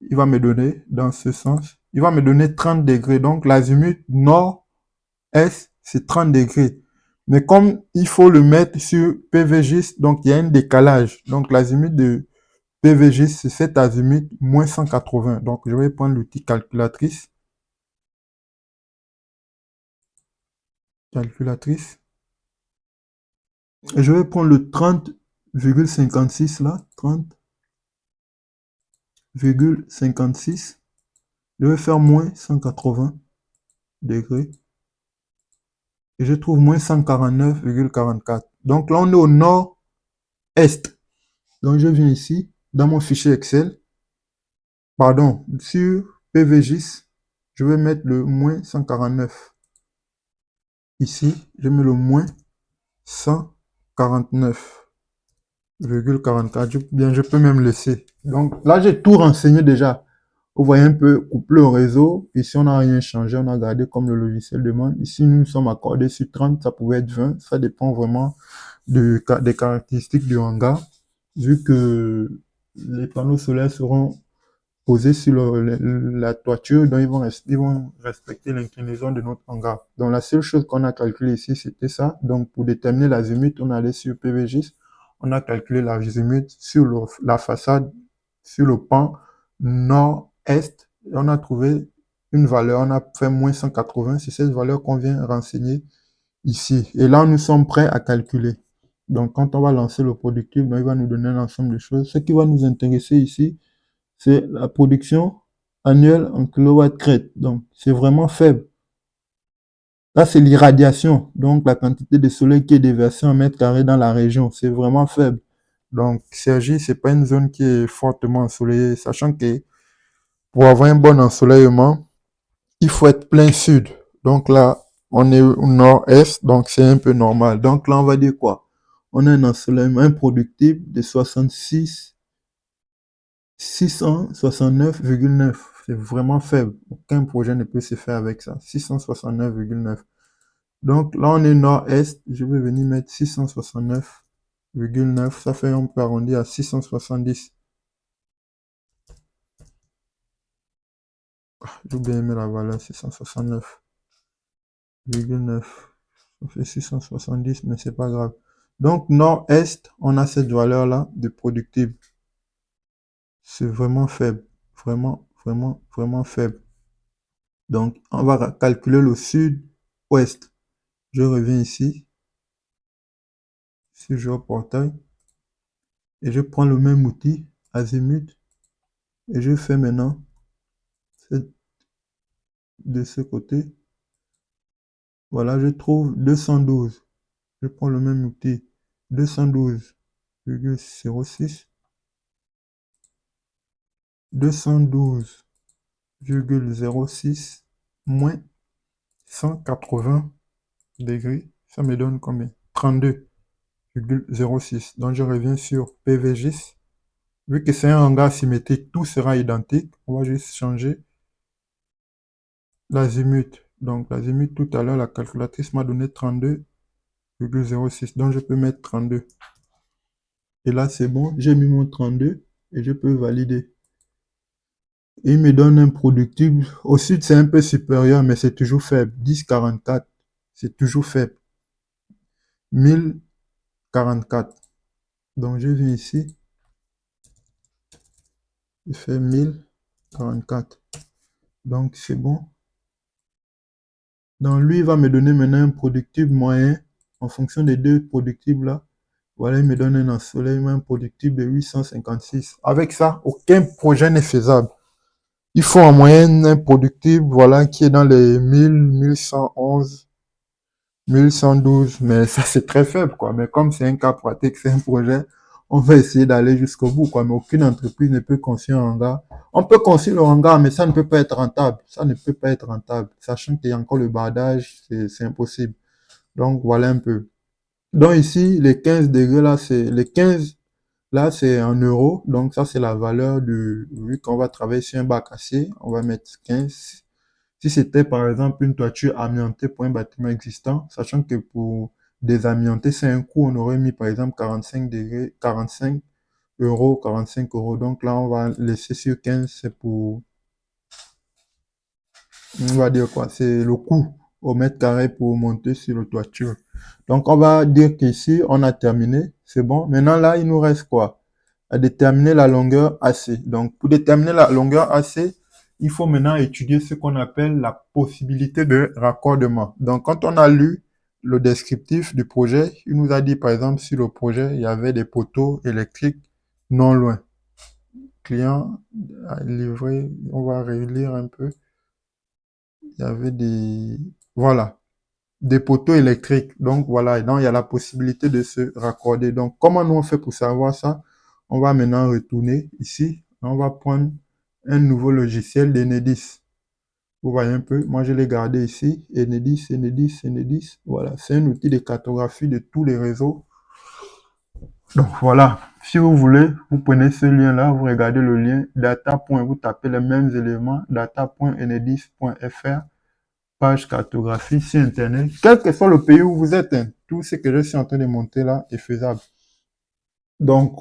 il va me donner dans ce sens. Il va me donner 30 degrés. Donc, l'azimut nord-est, c'est 30 degrés. Mais comme il faut le mettre sur PVGIS, donc il y a un décalage. Donc, l'azimut de PVG, c'est cet azimut moins 180. Donc, je vais prendre l'outil calculatrice. Calculatrice. Et je vais prendre le 30,56 là. 30,56. Je vais faire moins 180 degrés. Et je trouve moins 149,44. Donc là, on est au nord-est. Donc, je viens ici, dans mon fichier Excel. Pardon, sur PVGIS, je vais mettre le moins 149. Ici, je mets le moins 149,44. Bien, je peux même laisser. Donc là, j'ai tout renseigné déjà. Vous voyez un peu couplé au réseau. Ici, on n'a rien changé. On a gardé comme le logiciel demande. Ici, nous sommes accordés sur 30. Ça pouvait être 20. Ça dépend vraiment des caractéristiques du hangar. Vu que les panneaux solaires seront posés sur la toiture, donc ils vont respecter l'inclinaison de notre hangar. Donc la seule chose qu'on a calculé ici, c'était ça. Donc pour déterminer l'azimut, on allait sur PVGIS, on a calculé l'azimut sur la façade, sur le pan nord-est, on a trouvé une valeur, on a fait moins 180, c'est cette valeur qu'on vient renseigner ici. Et là, nous sommes prêts à calculer. Donc quand on va lancer le productif, il va nous donner l'ensemble des choses. Ce qui va nous intéresser ici, c'est la production annuelle en kilowatts-crête. Donc, c'est vraiment faible. Là, c'est l'irradiation, donc la quantité de soleil qui est déversée en mètres carrés dans la région. C'est vraiment faible. Donc, Cergy, c'est pas une zone qui est fortement ensoleillée, sachant que pour avoir un bon ensoleillement, il faut être plein sud. Donc là, on est au nord-est, donc c'est un peu normal. Donc là, on va dire quoi? On a un ensoleillement improductible de 669,9. C'est vraiment faible. Aucun projet ne peut se faire avec ça. 669,9. Donc là, on est nord-est. Je vais venir mettre 669,9. Ça fait, on peut arrondir à 670. J'ai bien aimé la valeur 669,9. Ça fait 670, mais c'est pas grave. Donc, nord-est, on a cette valeur-là de productible. C'est vraiment faible. Vraiment, vraiment, vraiment faible. Donc, on va calculer le sud-ouest. Je reviens ici, sur Job Portail, et je prends le même outil, Azimut, et je fais maintenant de ce côté. Voilà, je trouve 212. Je prends le même outil, 212,06, 212,06 moins 180 degrés. Ça me donne combien? 32,06. Donc, je reviens sur PVGIS. Vu que c'est un hangar symétrique, tout sera identique. On va juste changer l'azimut. Donc, l'azimut, tout à l'heure, la calculatrice m'a donné 32,06. Donc, je peux mettre 32. Et là, c'est bon. J'ai mis mon 32 et je peux valider. Et il me donne un productible. Au sud, c'est un peu supérieur, mais c'est toujours faible. 10,44. C'est toujours faible. 1044. Donc, je viens ici. Je fais 1044. Donc, c'est bon. Donc, lui, il va me donner maintenant un productible moyen en fonction des deux productibles là. Voilà, il me donne un ensoleillement productible de 856. Avec ça, aucun projet n'est faisable. Il faut en moyenne un productible, voilà, qui est dans les 1000, 1111, 1112. Mais ça, c'est très faible, quoi. Mais comme c'est un cas pratique, c'est un projet, on va essayer d'aller jusqu'au bout, quoi. Mais aucune entreprise ne peut construire un hangar. On peut construire le hangar, mais ça ne peut pas être rentable. Ça ne peut pas être rentable. Sachant qu'il y a encore le bardage, c'est impossible. Donc, voilà un peu. Donc, ici, les 15 degrés, là, c'est les 15. Là, c'est en euros. Donc, ça, c'est la valeur du, vu qu'on va travailler sur un bac acier, on va mettre 15. Si c'était, par exemple, une toiture amiantée pour un bâtiment existant, sachant que pour désamianter, c'est un coût, on aurait mis, par exemple, 45 degrés, 45 euros, 45 euros. Donc là, on va laisser sur 15, c'est pour, on va dire quoi, c'est le coût au mètre carré pour monter sur la toiture. Donc, on va dire qu'ici, on a terminé. C'est bon. Maintenant, là, il nous reste quoi? À déterminer la longueur AC. Donc, pour déterminer la longueur AC, il faut maintenant étudier ce qu'on appelle la possibilité de raccordement. Donc, quand on a lu le descriptif du projet, il nous a dit, par exemple, sur le projet, il y avait des poteaux électriques non loin. Client a livré, on va relire un peu. Il y avait des, voilà, des poteaux électriques. Donc voilà, et donc il y a la possibilité de se raccorder. Donc comment nous on fait pour savoir ça? On va maintenant retourner ici. On va prendre un nouveau logiciel d'Enedis. Vous voyez un peu, moi je l'ai gardé ici, Enedis, Enedis, Enedis. Voilà, c'est un outil de cartographie de tous les réseaux. Donc voilà, si vous voulez, vous prenez ce lien-là, vous regardez le lien, data. Vous tapez les mêmes éléments, data.enedis.fr, page cartographie sur Internet, quel que soit le pays où vous êtes, hein, tout ce que je suis en train de monter là est faisable. Donc,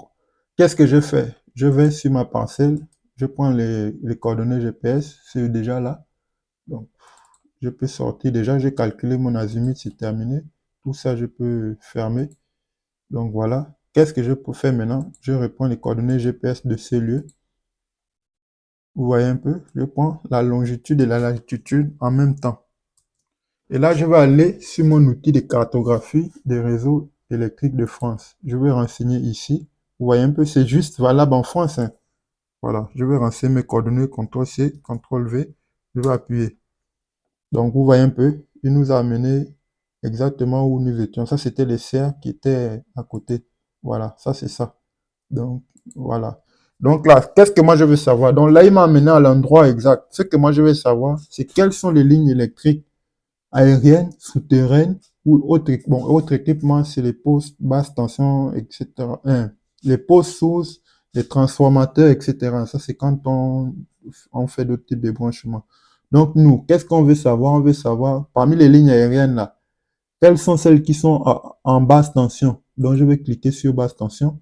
qu'est-ce que je fais? Je vais sur ma parcelle, je prends les coordonnées GPS, c'est déjà là. Donc, je peux sortir déjà, j'ai calculé mon azimut, c'est terminé. Tout ça, je peux fermer. Donc voilà. Qu'est-ce que je peux faire maintenant? Je reprends les coordonnées GPS de ce lieu. Vous voyez un peu? Je prends la longitude et la latitude en même temps. Et là, je vais aller sur mon outil de cartographie des réseaux électriques de France. Je vais renseigner ici. Vous voyez un peu, c'est juste valable en France, hein. Voilà, je vais renseigner mes coordonnées, CTRL-C, CTRL-V. Je vais appuyer. Donc, vous voyez un peu, il nous a amené exactement où nous étions. Ça, c'était les serres qui étaient à côté. Voilà, ça, c'est ça. Donc, voilà. Donc là, qu'est-ce que moi je veux savoir? Donc là, il m'a amené à l'endroit exact. Ce que moi je veux savoir, c'est quelles sont les lignes électriques aériennes, souterraines ou autres, bon, autres équipements, c'est les postes basse tension, etc. Les postes sources, les transformateurs, etc. Ça, c'est quand on fait d'autres types de branchements. Donc, nous, qu'est-ce qu'on veut savoir? On veut savoir, parmi les lignes aériennes, là, quelles sont celles qui sont en basse tension? Donc, je vais cliquer sur basse tension.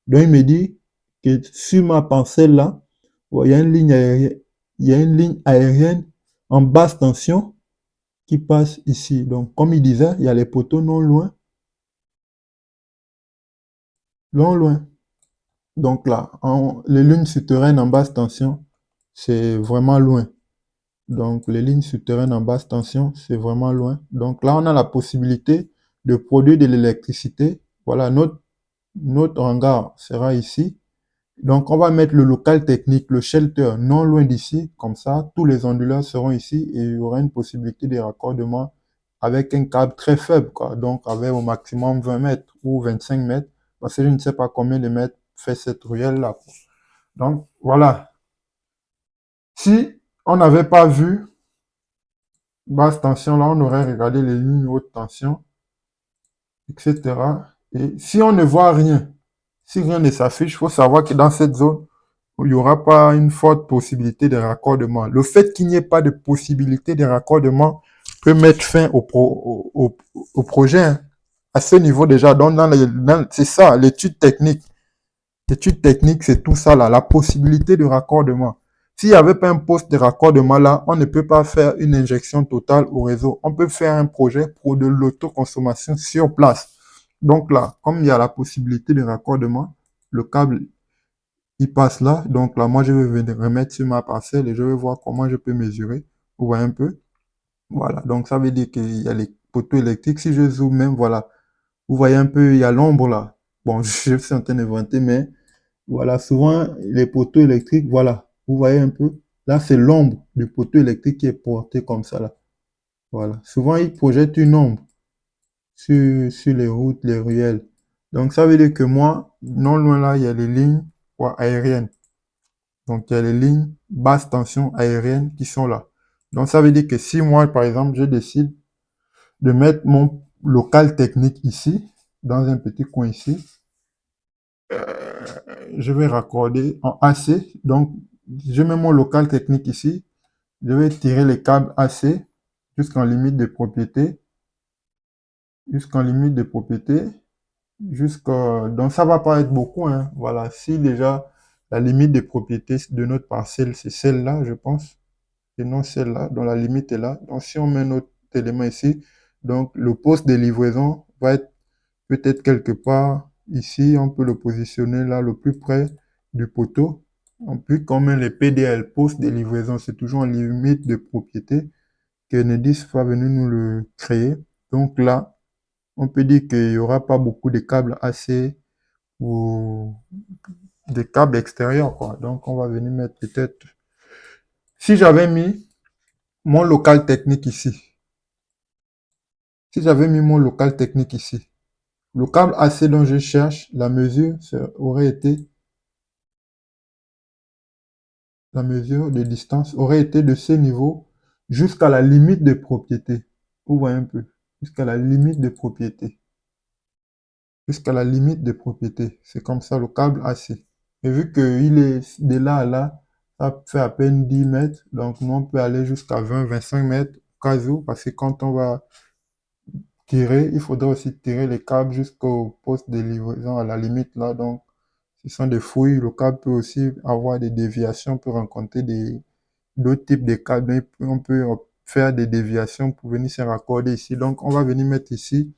Donc, il me dit que sur ma parcelle, là, il y a une ligne aérienne, il y a une ligne aérienne en basse tension qui passe ici. Donc, comme il disait, il y a les poteaux non loin, non loin. Donc là, les lignes souterraines en basse tension, c'est vraiment loin. Donc, les lignes souterraines en basse tension, c'est vraiment loin. Donc là, on a la possibilité de produire de l'électricité. Voilà, notre hangar sera ici. Donc, on va mettre le local technique, le shelter, non loin d'ici. Comme ça, tous les onduleurs seront ici et il y aura une possibilité de raccordement avec un câble très faible, quoi. Donc, avec au maximum 20 mètres ou 25 mètres. Parce que je ne sais pas combien de mètres fait cette ruelle-là, quoi. Donc, voilà. Si on n'avait pas vu basse tension, là, on aurait regardé les lignes haute tension, etc. Et si on ne voit rien, si rien ne s'affiche, il faut savoir que dans cette zone, il n'y aura pas une forte possibilité de raccordement. Le fait qu'il n'y ait pas de possibilité de raccordement peut mettre fin au projet, hein. À ce niveau déjà. Donc, c'est ça, l'étude technique. L'étude technique, c'est tout ça là, la possibilité de raccordement. S'il n'y avait pas un poste de raccordement là, on ne peut pas faire une injection totale au réseau. On peut faire un projet pour de l'autoconsommation sur place. Donc là, comme il y a la possibilité de raccordement, le câble il passe là. Donc là, moi, je vais venir remettre sur ma parcelle et je vais voir comment je peux mesurer. Vous voyez un peu? Voilà. Donc, ça veut dire qu'il y a les poteaux électriques. Si je zoome même, voilà. Vous voyez un peu, il y a l'ombre là. Bon, je suis en train d'inventer, mais voilà. Souvent, les poteaux électriques, voilà. Vous voyez un peu? Là, c'est l'ombre du poteau électrique qui est porté comme ça là. Voilà. Souvent, ils projettent une ombre sur les routes, les ruelles. Donc, ça veut dire que moi, non loin là, il y a les lignes aériennes. Donc, il y a les lignes basse tension aériennes qui sont là. Donc, ça veut dire que si moi, par exemple, je décide de mettre mon local technique ici, dans un petit coin ici, je vais raccorder en AC. Donc, je mets mon local technique ici. Je vais tirer les câbles AC jusqu'en limite de propriété, jusqu'en limite de propriété, jusqu'à... Donc, ça va pas être beaucoup, hein. Voilà. Si déjà la limite de propriété de notre parcelle, c'est celle-là, je pense, et non celle-là, dont la limite est là. Donc, si on met notre élément ici, donc le poste de livraison va être peut-être quelque part ici. On peut le positionner là, le plus près du poteau. En plus, quand on met les PDL, poste de livraison, c'est toujours en limite de propriété que Enedis va venir nous le créer. Donc là, on peut dire qu'il n'y aura pas beaucoup de câbles AC ou des câbles extérieurs, quoi. Donc, on va venir mettre peut-être... Si j'avais mis mon local technique ici, si j'avais mis mon local technique ici, le câble AC dont je cherche, la mesure aurait été la mesure de distance aurait été de ce niveau jusqu'à la limite de propriété. Vous voyez un peu, jusqu'à la limite de propriété. Jusqu'à la limite de propriété. C'est comme ça le câble AC. Et vu qu'il est de là à là, ça fait à peine 10 mètres. Donc nous, on peut aller jusqu'à 20-25 mètres au cas où, parce que quand on va tirer, il faudra aussi tirer les câbles jusqu'au poste de livraison à la limite là. Donc, ce sont des fouilles. Le câble peut aussi avoir des déviations, on peut rencontrer d'autres types de câbles. Mais on peut faire des déviations pour venir se raccorder ici. Donc, on va venir mettre ici,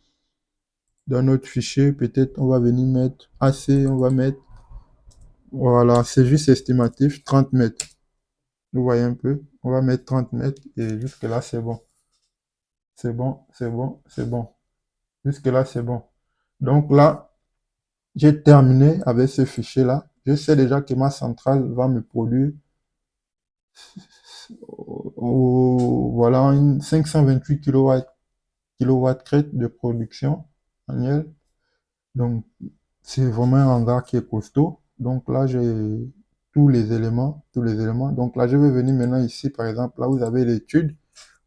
dans notre fichier, peut-être on va venir mettre AC, on va mettre, voilà, c'est juste estimatif, 30 mètres. Vous voyez un peu, on va mettre 30 mètres et jusque là, c'est bon. C'est bon, c'est bon, c'est bon. Jusque là, c'est bon. Donc là, j'ai terminé avec ce fichier-là. Je sais déjà que ma centrale va me produire voilà une 528 kilowatts crête de production annuelle. Donc, c'est vraiment un hangar qui est costaud. Donc là, j'ai tous les éléments, tous les éléments. Donc là, je vais venir maintenant ici, par exemple, là, vous avez l'étude.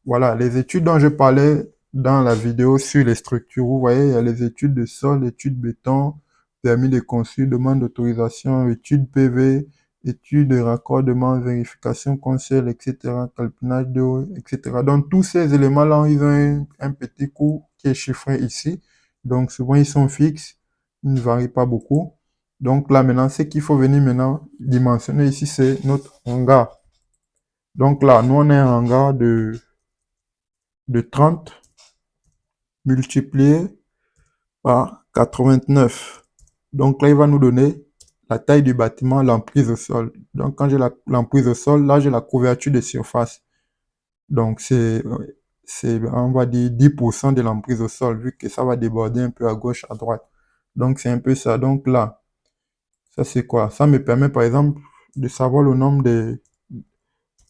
Voilà, les études dont je parlais dans la vidéo sur les structures. Vous voyez, il y a les études de sol, études béton, permis de construire, demande d'autorisation, études PV, études de raccordement, vérification conseil, etc., calpinage d'eau, etc. Donc, tous ces éléments-là, ils ont un petit coût qui est chiffré ici. Donc, souvent, ils sont fixes. Ils ne varient pas beaucoup. Donc, là, maintenant, ce qu'il faut venir maintenant dimensionner ici, c'est notre hangar. Donc, là, nous, on a un hangar de 30 multiplié par 89. Donc là, il va nous donner la taille du bâtiment, l'emprise au sol. Donc quand j'ai l'emprise au sol, là, j'ai la couverture de surface. Donc on va dire 10% de l'emprise au sol, vu que ça va déborder un peu à gauche, à droite. Donc c'est un peu ça. Donc là, ça c'est quoi? Ça me permet par exemple de savoir le nombre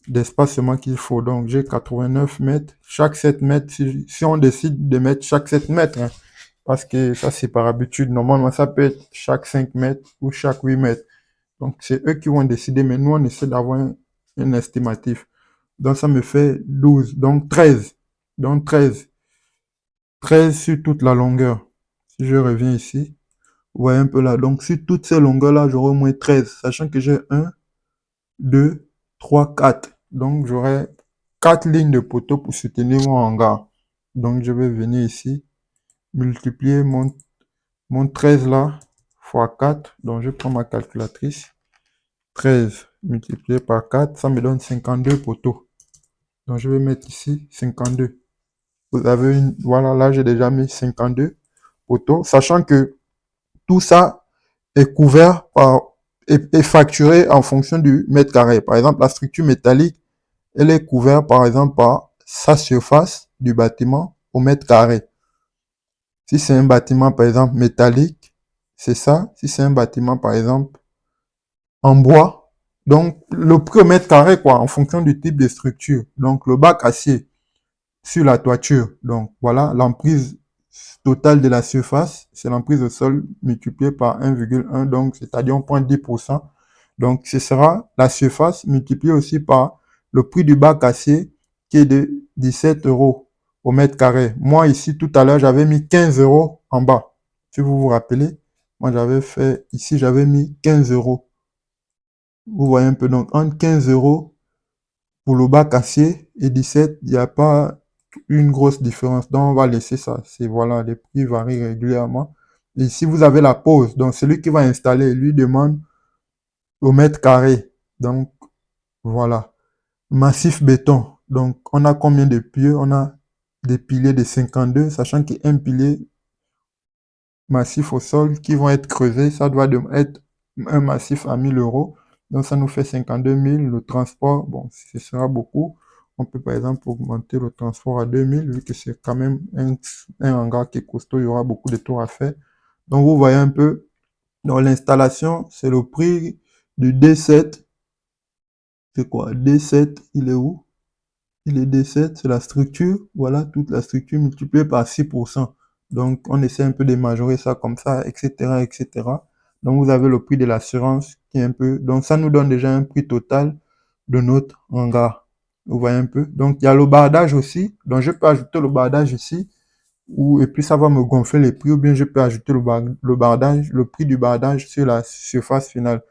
d'espacement qu'il faut. Donc j'ai 89 mètres. Chaque 7 mètres, si on décide de mettre chaque 7 mètres, hein, parce que ça, c'est par habitude. Normalement, ça peut être chaque 5 mètres ou chaque 8 mètres. Donc, c'est eux qui vont décider, mais nous, on essaie d'avoir un estimatif. Donc, ça me fait 12. Donc, 13. Donc, 13. 13 sur toute la longueur. Si je reviens ici, vous voyez un peu là. Donc, sur toutes ces longueurs-là, j'aurai au moins 13. Sachant que j'ai 1, 2, 3, 4. Donc, j'aurai 4 lignes de poteaux pour soutenir mon hangar. Donc, je vais venir ici, multiplier mon 13 là, fois 4, donc je prends ma calculatrice. 13 multiplié par 4, ça me donne 52 poteaux. Donc je vais mettre ici 52. Vous avez une, voilà, là j'ai déjà mis 52 poteaux, sachant que tout ça est couvert par, est facturé en fonction du mètre carré. Par exemple, la structure métallique, elle est couverte par exemple par sa surface du bâtiment au mètre carré. Si c'est un bâtiment, par exemple, métallique, c'est ça. Si c'est un bâtiment, par exemple, en bois, donc le prix au mètre carré, quoi, en fonction du type de structure. Donc, le bac acier sur la toiture. Donc, voilà, l'emprise totale de la surface, c'est l'emprise au sol multipliée par 1,1. Donc, c'est-à-dire, on prend 10%. Donc, ce sera la surface multipliée aussi par le prix du bac acier qui est de 17 euros au mètre carré. Moi, ici, tout à l'heure, j'avais mis 15 euros en bas. Si vous vous rappelez, moi, j'avais fait, ici, j'avais mis 15 euros. Vous voyez un peu, donc, entre 15 euros pour le bac acier et 17, il n'y a pas une grosse différence. Donc, on va laisser ça. C'est, voilà, les prix varient régulièrement. Et si vous avez la pause, donc, celui qui va installer, lui demande au mètre carré. Donc, voilà. Massif béton. Donc, on a combien de pieux? On a des piliers de 52, sachant qu'un pilier massif au sol qui vont être creusés, ça doit être un massif à 1000 euros. Donc, ça nous fait 52 000. Le transport, bon, ce sera beaucoup. On peut, par exemple, augmenter le transport à 2000, vu que c'est quand même un hangar qui est costaud, il y aura beaucoup de tours à faire. Donc, vous voyez un peu, dans l'installation, c'est le prix du D7. C'est quoi? D7, il est où? Il est D7, c'est la structure. Voilà, toute la structure multipliée par 6%. Donc, on essaie un peu de majorer ça comme ça, etc., etc. Donc, vous avez le prix de l'assurance qui est un peu... Donc, ça nous donne déjà un prix total de notre hangar. Vous voyez un peu? Donc, il y a le bardage aussi. Donc, je peux ajouter le bardage ici. Et puis, ça va me gonfler les prix. Ou bien, je peux ajouter le bardage, le prix du bardage sur la surface finale.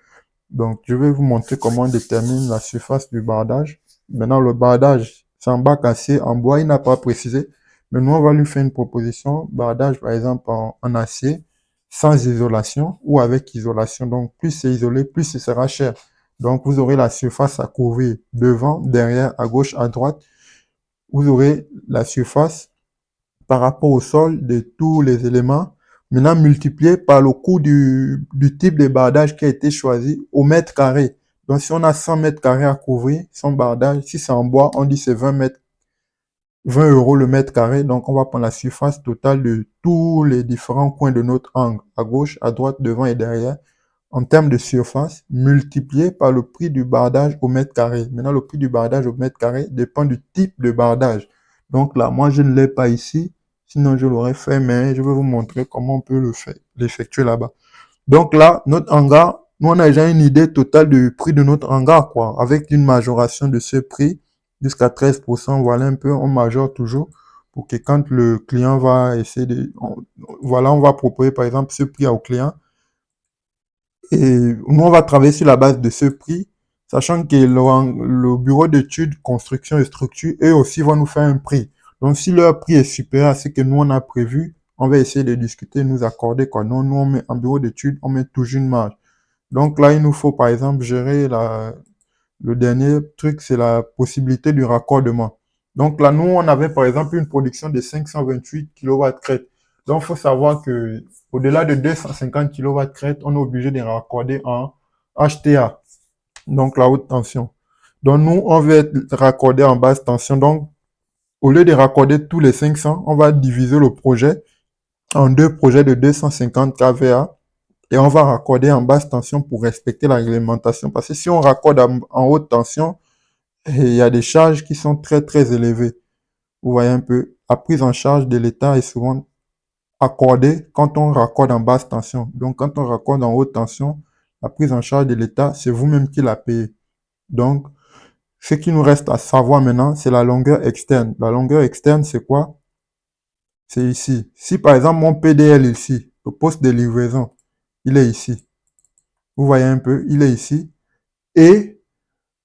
Donc, je vais vous montrer comment on détermine la surface du bardage. Maintenant, le bardage, c'est en bac acier, en bois, il n'a pas précisé. Mais nous, on va lui faire une proposition. Bardage, par exemple, en acier, sans isolation ou avec isolation. Donc, plus c'est isolé, plus ce sera cher. Donc, vous aurez la surface à couvrir devant, derrière, à gauche, à droite. Vous aurez la surface par rapport au sol de tous les éléments, maintenant multiplié par le coût du type de bardage qui a été choisi au mètre carré. Donc, si on a 100 mètres carrés à couvrir, son bardage, si c'est en bois, on dit c'est 20 euros le mètre carré. Donc, on va prendre la surface totale de tous les différents coins de notre angle, à gauche, à droite, devant et derrière, en termes de surface, multiplié par le prix du bardage au mètre carré. Maintenant, le prix du bardage au mètre carré dépend du type de bardage. Donc là, moi, je ne l'ai pas ici. Sinon, je l'aurais fait, mais je vais vous montrer comment on peut l'effectuer là-bas. Donc là, notre hangar, nous, on a déjà une idée totale du prix de notre hangar, quoi, avec une majoration de ce prix jusqu'à 13%. Voilà un peu, on majore toujours pour que quand le client va essayer voilà, on va proposer par exemple ce prix au client. Et nous, on va travailler sur la base de ce prix, sachant que le bureau d'études, construction et structure, eux aussi vont nous faire un prix. Donc, si leur prix est supérieur à ce que nous, on a prévu, on va essayer de discuter, nous accorder quoi. Non, nous, on met en bureau d'études, on met toujours une marge. Donc là, il nous faut, par exemple, gérer le dernier truc, c'est la possibilité du raccordement. Donc là, nous, on avait, par exemple, une production de 528 kW crête. Donc, il faut savoir que au-delà de 250 kW crête, on est obligé de raccorder en HTA, donc la haute tension. Donc, nous, on veut être raccordé en basse tension. Donc, au lieu de raccorder tous les 500, on va diviser le projet en deux projets de 250 kVA et on va raccorder en basse tension pour respecter la réglementation. Parce que si on raccorde en haute tension, il y a des charges qui sont très, très élevées. Vous voyez un peu, la prise en charge de l'État est souvent accordée quand on raccorde en basse tension. Donc, quand on raccorde en haute tension, la prise en charge de l'État, c'est vous-même qui la payez. Donc, ce qui nous reste à savoir maintenant, c'est la longueur externe. La longueur externe, c'est quoi? C'est ici. Si par exemple mon PDL ici, le poste de livraison, il est ici. Vous voyez un peu, il est ici. Et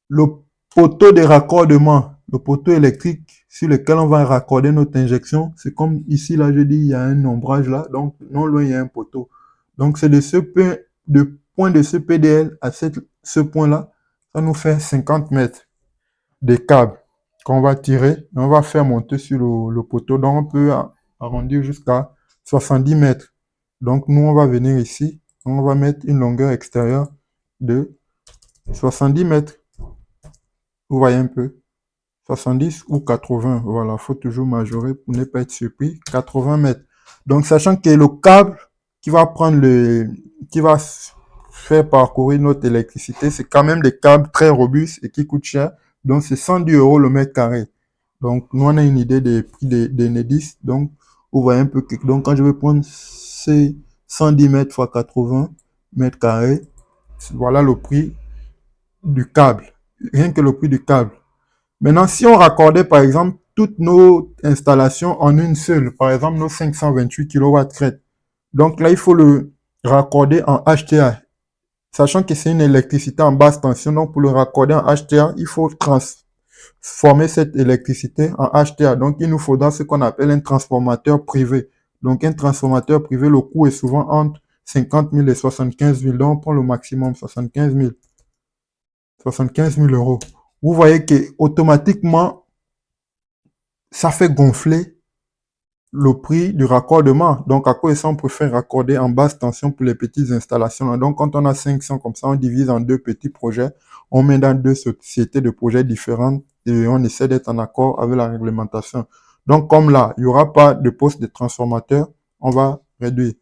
le poteau de raccordement, le poteau électrique sur lequel on va raccorder notre injection, c'est comme ici, là, je dis, il y a un ombrage là, donc non loin, il y a un poteau. Donc c'est de point de ce PDL à ce point-là, ça nous fait 50 mètres de câble qu'on va tirer et on va faire monter sur le poteau. Donc on peut arrondir jusqu'à 70 mètres. Donc nous, on va venir ici, on va mettre une longueur extérieure de 70 mètres. Vous voyez un peu, 70 ou 80, voilà, faut toujours majorer pour ne pas être surpris, 80 mètres. Donc, sachant que le câble qui va qui va faire parcourir notre électricité, c'est quand même des câbles très robustes et qui coûtent cher. Donc, c'est 110 euros le mètre carré. Donc, nous, on a une idée des prix des Enedis. Donc, vous voyez un peu que, donc, quand je vais prendre ces 110 mètres fois 80 mètres carrés, voilà le prix du câble. Rien que le prix du câble. Maintenant, si on raccordait par exemple toutes nos installations en une seule, par exemple nos 528 kW crête, donc là, il faut le raccorder en HTA, sachant que c'est une électricité en basse tension. Donc, pour le raccorder en HTA, il faut transformer cette électricité en HTA. Donc, il nous faudra ce qu'on appelle un transformateur privé. Donc, un transformateur privé, le coût est souvent entre 50 000 et 75 000. Donc, on prend le maximum, 75 000. 75 000 euros. Vous voyez que automatiquement, ça fait gonfler le prix du raccordement. Donc, à quoi de ça, on préfère raccorder en basse tension pour les petites installations. Donc, quand on a 500 comme ça, on divise en deux petits projets. On met dans deux sociétés de projets différentes et on essaie d'être en accord avec la réglementation. Donc, comme là, il n'y aura pas de poste de transformateur, on va réduire.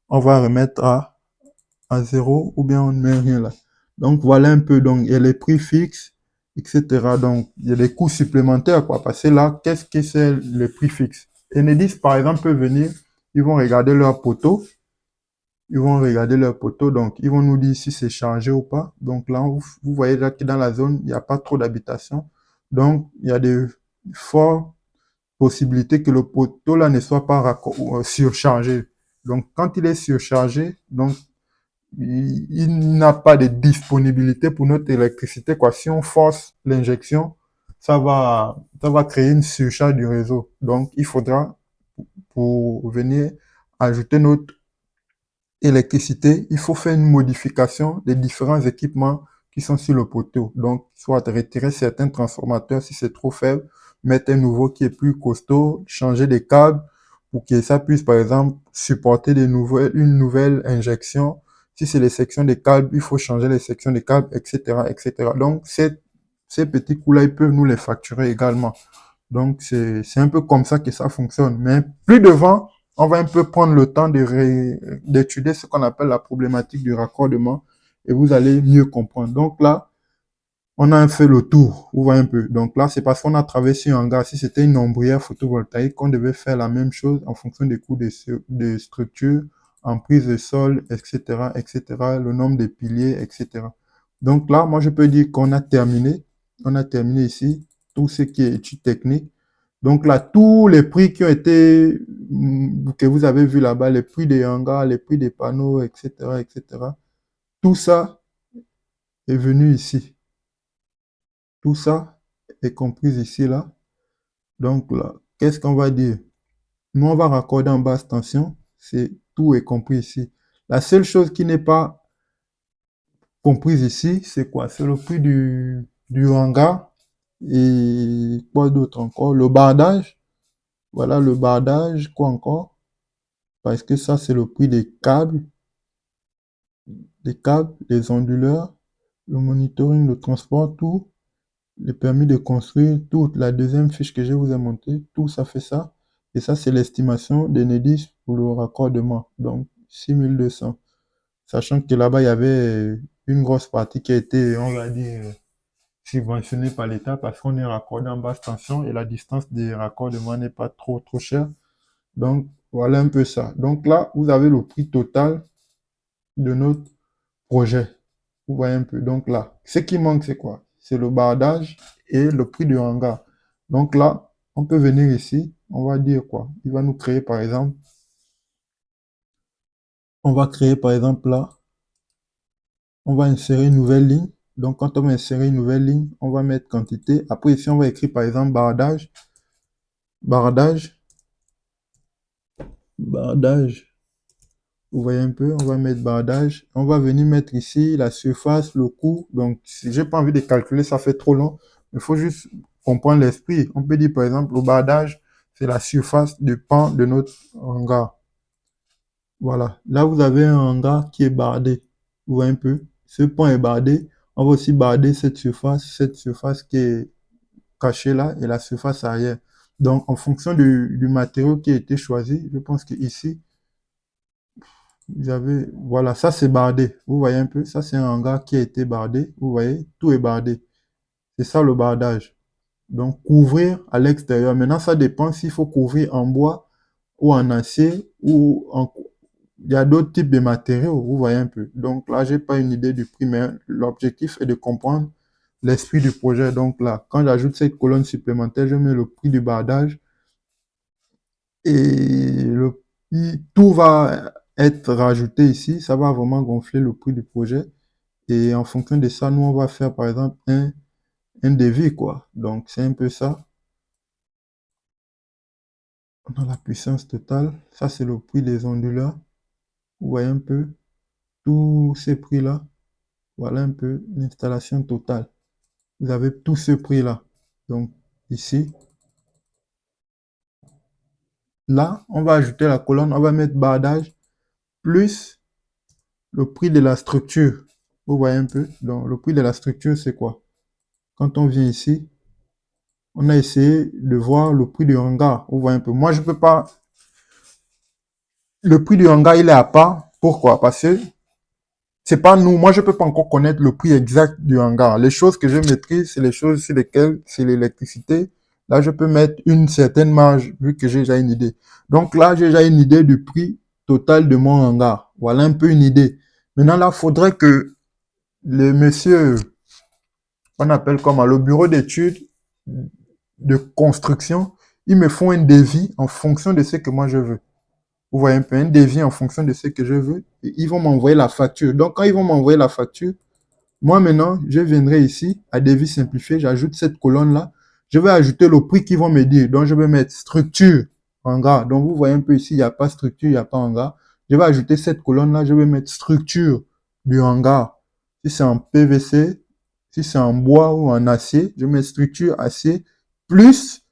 On va remettre à zéro ou bien on ne met rien là. Donc, voilà un peu. Donc, il y a les prix fixes, etc. Donc, il y a des coûts supplémentaires, quoi. Parce que là, qu'est-ce que c'est le prix fixe? Enedis, par exemple, peut venir, ils vont regarder leur poteau. Ils vont regarder leur poteau, donc ils vont nous dire si c'est chargé ou pas. Donc là, vous voyez là que dans la zone, il n'y a pas trop d'habitation. Donc, il y a de fortes possibilités que le poteau là ne soit pas surchargé. Donc, quand il est surchargé, donc il n'a pas de disponibilité pour notre électricité, quoi. Si on force l'injection, ça va créer une surcharge du réseau. Donc, il faudra, pour venir ajouter notre électricité, il faut faire une modification des différents équipements qui sont sur le poteau. Donc, soit retirer certains transformateurs si c'est trop faible, mettre un nouveau qui est plus costaud, changer des câbles pour que ça puisse, par exemple, supporter une nouvelle injection. Si c'est les sections des câbles, il faut changer les sections des câbles, etc., etc. Donc, ces petits coûts-là, ils peuvent nous les facturer également. Donc, c'est un peu comme ça que ça fonctionne. Mais plus devant, on va un peu prendre le temps d'étudier ce qu'on appelle la problématique du raccordement et vous allez mieux comprendre. Donc là, on a fait le tour, vous voyez un peu. Donc là, c'est parce qu'on a travaillé sur un gars. Si c'était une ombrière photovoltaïque, on devait faire la même chose en fonction des coûts de structure, en prise de sol, etc., etc., le nombre de piliers, etc. Donc là, moi, je peux dire qu'on a terminé. On a terminé ici tout ce qui est études techniques. Donc là, tous les prix qui ont été, que vous avez vu là-bas, les prix des hangars, les prix des panneaux, etc., etc., tout ça est venu ici. Tout ça est compris ici, là. Donc là, qu'est-ce qu'on va dire? Nous, on va raccorder en basse tension. C'est tout est compris ici. La seule chose qui n'est pas comprise ici, c'est quoi? C'est le prix du hangar et quoi d'autre encore? Le bardage. Voilà le bardage. Quoi encore? Parce que ça, c'est le prix des câbles, les onduleurs, le monitoring, le transport, tout, les permis de construire, toute la deuxième fiche que je vous ai montée, tout ça fait ça. Et ça, c'est l'estimation d'Enedis pour le raccordement. Donc, 6200. Sachant que là-bas, il y avait une grosse partie qui a été, on va dire, subventionnée par l'État parce qu'on est raccordé en basse tension et la distance des raccordements n'est pas trop chère. Donc, voilà un peu ça. Donc là, vous avez le prix total de notre projet. Vous voyez un peu. Donc là, ce qui manque, c'est quoi? C'est le bardage et le prix du hangar. Donc là, on peut venir ici. On va dire quoi? Il va nous créer, par exemple, on va créer, par exemple, là, on va insérer une nouvelle ligne. Donc, quand on va insérer une nouvelle ligne, on va mettre quantité. Après, ici, on va écrire, par exemple, bardage. Bardage. Bardage. Vous voyez un peu, on va mettre bardage. On va venir mettre ici la surface, le coût. Donc, si j'ai pas envie de calculer, ça fait trop long. Il faut juste comprendre l'esprit. On peut dire, par exemple, le bardage, c'est la surface du pan de notre hangar. Voilà. Là, vous avez un hangar qui est bardé. Vous voyez un peu. Ce pan est bardé. On va aussi barder cette surface qui est cachée là, et la surface arrière. Donc, en fonction du matériau qui a été choisi, je pense que ici, vous avez, voilà, ça c'est bardé. Vous voyez un peu, ça c'est un hangar qui a été bardé. Vous voyez, tout est bardé. C'est ça le bardage. Donc, couvrir à l'extérieur. Maintenant, ça dépend s'il faut couvrir en bois ou en acier ou en... Il y a d'autres types de matériaux, vous voyez un peu. Donc là, j'ai pas une idée du prix, mais l'objectif est de comprendre l'esprit du projet. Donc là, quand j'ajoute cette colonne supplémentaire, je mets le prix du bardage et tout va être rajouté ici. Ça va vraiment gonfler le prix du projet. Et en fonction de ça, nous, on va faire, par exemple, un devis, quoi. Donc, c'est un peu ça. On a la puissance totale. Ça, c'est le prix des onduleurs. Vous voyez un peu tous ces prix-là. Voilà un peu l'installation totale. Vous avez tout ce prix-là. Donc, ici, là, on va ajouter la colonne. On va mettre bardage plus le prix de la structure. Vous voyez un peu. Donc, le prix de la structure, c'est quoi? Quand on vient ici, on a essayé de voir le prix du hangar. Vous voyez un peu. Moi, je peux pas. Le prix du hangar, il est à part. Pourquoi? Parce que c'est pas nous. Moi, je peux pas encore connaître le prix exact du hangar. Les choses que je maîtrise, c'est les choses sur lesquelles c'est l'électricité. Là, je peux mettre une certaine marge vu que j'ai déjà une idée. Donc là, j'ai déjà une idée du prix total de mon hangar. Voilà un peu une idée. Maintenant, là, il faudrait que le monsieur, on appelle comment, le bureau d'études de construction, ils me font un devis en fonction de ce que moi je veux. Vous voyez un peu un devis en fonction de ce que je veux. Et ils vont m'envoyer la facture. Donc, quand ils vont m'envoyer la facture, moi maintenant, je viendrai ici à devis simplifié, j'ajoute cette colonne-là. Je vais ajouter le prix qu'ils vont me dire. Donc, je vais mettre structure en gras. Donc, vous voyez un peu ici, il n'y a pas structure, il n'y a pas en gras. Je vais ajouter cette colonne-là, je vais mettre structure du hangar. Si c'est en PVC, si c'est en bois ou en acier, je mets structure acier plus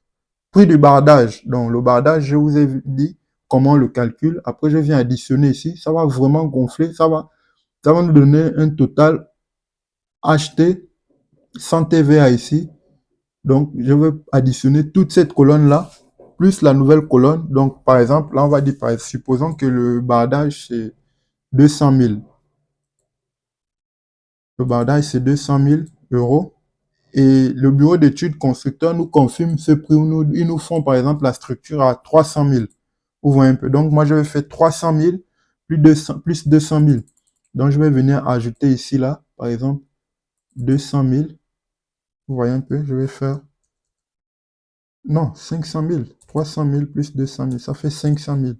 prix du bardage. Donc, le bardage, je vous ai dit comment on le calcule. Après, je viens additionner ici. Ça va vraiment gonfler. Ça va nous donner un total acheté sans TVA ici. Donc, je vais additionner toute cette colonne-là, plus la nouvelle colonne. Donc, par exemple, là, on va dire, supposons que le bardage, c'est 200 000. Le bardage, c'est 200 000 euros. Et le bureau d'études constructeur nous confirme ce prix. Ils nous font, par exemple, la structure à 300 000. Vous voyez un peu. Donc, moi, je vais faire 300 000 plus 200 000. Donc, je vais venir ajouter ici, là, par exemple, 200 000. Vous voyez un peu. Je vais faire, non, 500 000. 300 000 plus 200 000. Ça fait 500 000.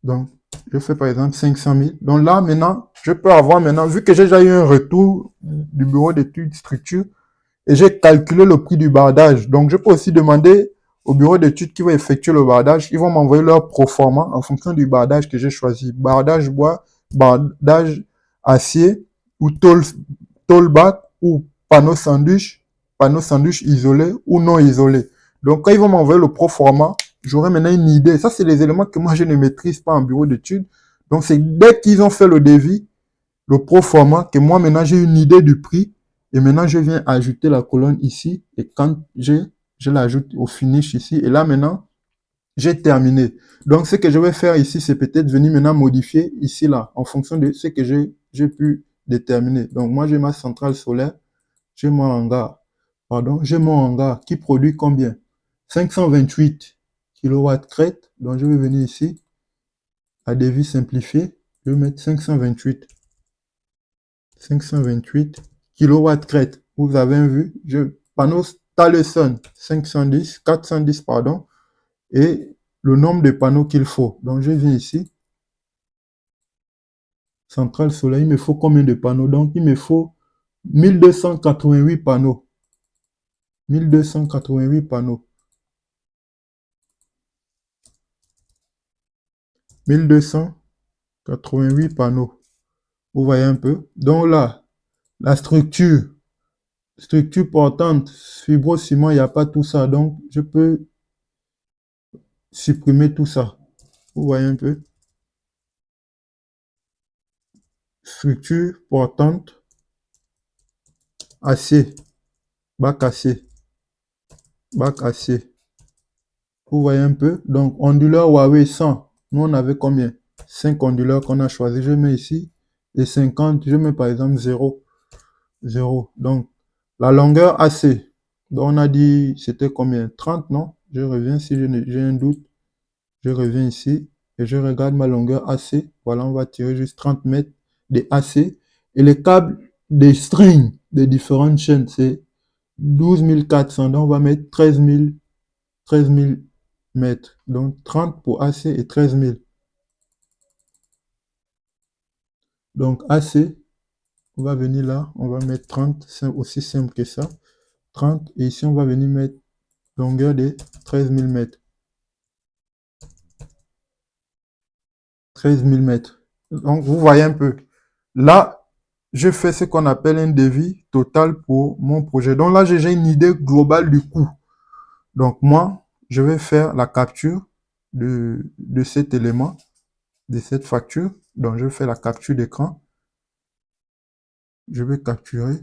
Donc, je fais, par exemple, 500 000. Donc, là, maintenant, je peux avoir maintenant, vu que j'ai déjà eu un retour du bureau d'études structure, et j'ai calculé le prix du bardage. Donc, je peux aussi demander au bureau d'études qui va effectuer le bardage. Ils vont m'envoyer leur proforma en fonction du bardage que j'ai choisi. Bardage bois, bardage acier ou tôle batte ou panneau sandwich isolé ou non isolé. Donc, quand ils vont m'envoyer le proforma, j'aurai maintenant une idée. Ça, c'est les éléments que moi, je ne maîtrise pas en bureau d'études. Donc, c'est dès qu'ils ont fait le devis, le proforma, que moi maintenant j'ai une idée du prix et maintenant je viens ajouter la colonne ici et quand je l'ajoute au finish ici et là maintenant j'ai terminé. Donc ce que je vais faire ici c'est peut-être venir maintenant modifier ici là en fonction de ce que j'ai pu déterminer. Donc moi j'ai ma centrale solaire, j'ai mon hangar, j'ai mon hangar qui produit combien? 528 kW crête. Donc je vais venir ici à devis simplifié, je vais mettre 528 kilowatts crête. Vous avez vu, panneau Taleson 510, 410 pardon, et le nombre de panneaux qu'il faut. Donc je viens ici, centrale solaire, il me faut combien de panneaux? Donc il me faut 1288 panneaux. 1288 panneaux. 1288 panneaux. Vous voyez un peu? Donc là, la structure portante, fibrociment, il n'y a pas tout ça. Donc je peux supprimer tout ça. Vous voyez un peu? Structure portante, acier, bac acier, bac acier. Vous voyez un peu? Donc, onduleur Huawei 100. Nous, on avait combien? 5 onduleurs qu'on a choisi. Je mets ici. Et 50, je mets par exemple 0. 0. Donc, la longueur AC. Donc, on a dit, c'était combien? 30, non? Je reviens si j'ai un doute. Je reviens ici et je regarde ma longueur AC. Voilà, on va tirer juste 30 mètres de AC. Et les câbles des strings des différentes chaînes, c'est 12 400. Donc, on va mettre 13 000 mètres. Donc, 30 pour AC et 13 000. Donc, AC, on va venir là, on va mettre 30. C'est aussi simple que ça. 30. Et ici, on va venir mettre longueur de 13 000 mètres. 13 000 mètres. Donc, vous voyez un peu. Là, je fais ce qu'on appelle un devis total pour mon projet. Donc là, j'ai une idée globale du coût. Donc moi, je vais faire la capture de cet élément, de cette facture. Donc je fais la capture d'écran. Je vais capturer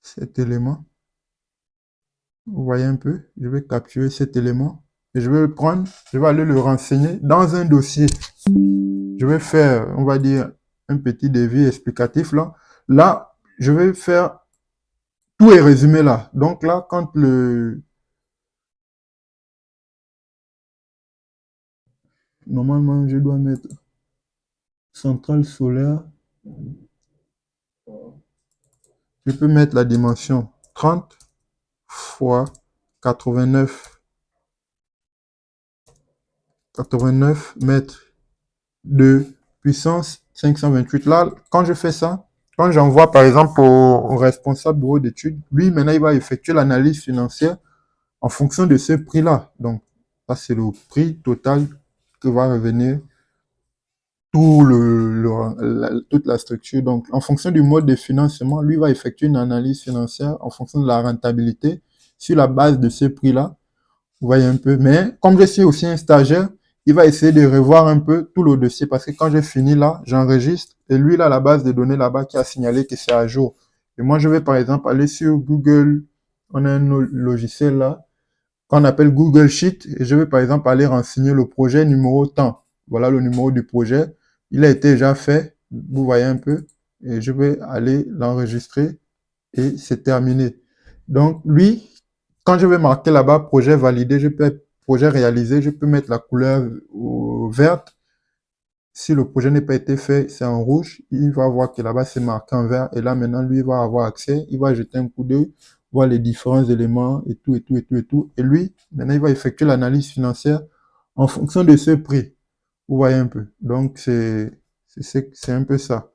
cet élément. Vous voyez un peu, je vais capturer cet élément et je vais le prendre, je vais aller le renseigner dans un dossier. Je vais faire, on va dire, un petit devis explicatif là. Là, je vais faire tout est résumé là. Donc là, quand normalement, je dois mettre centrale solaire, je peux mettre la dimension 30 fois 89, 89 mètres de puissance 528. Là, quand je fais ça, quand j'envoie par exemple au responsable bureau d'études, lui maintenant il va effectuer l'analyse financière en fonction de ce prix-là. Donc, ça c'est le prix total que va revenir toute la structure. Donc, en fonction du mode de financement, lui va effectuer une analyse financière en fonction de la rentabilité sur la base de ce prix-là. Vous voyez un peu. Mais comme je suis aussi un stagiaire, il va essayer de revoir un peu tout le dossier parce que quand j'ai fini là, j'enregistre et lui, il a la base de données là-bas qui a signalé que c'est à jour. Et moi, je vais par exemple aller sur Google. On a un logiciel là qu'on appelle Google Sheet et je vais par exemple aller renseigner le projet numéro tant. Voilà le numéro du projet. Il a été déjà fait, vous voyez un peu, et je vais aller l'enregistrer et c'est terminé. Donc lui, quand je vais marquer là-bas projet validé, je peux projet réalisé, je peux mettre la couleur verte. Si le projet n'a pas été fait, c'est en rouge. Il va voir que là-bas, c'est marqué en vert. Et là, maintenant, lui, il va avoir accès. Il va jeter un coup d'œil, voir les différents éléments et tout, et tout, et tout, et tout. Et lui, maintenant, il va effectuer l'analyse financière en fonction de ce prix. Vous voyez un peu. Donc, c'est un peu ça.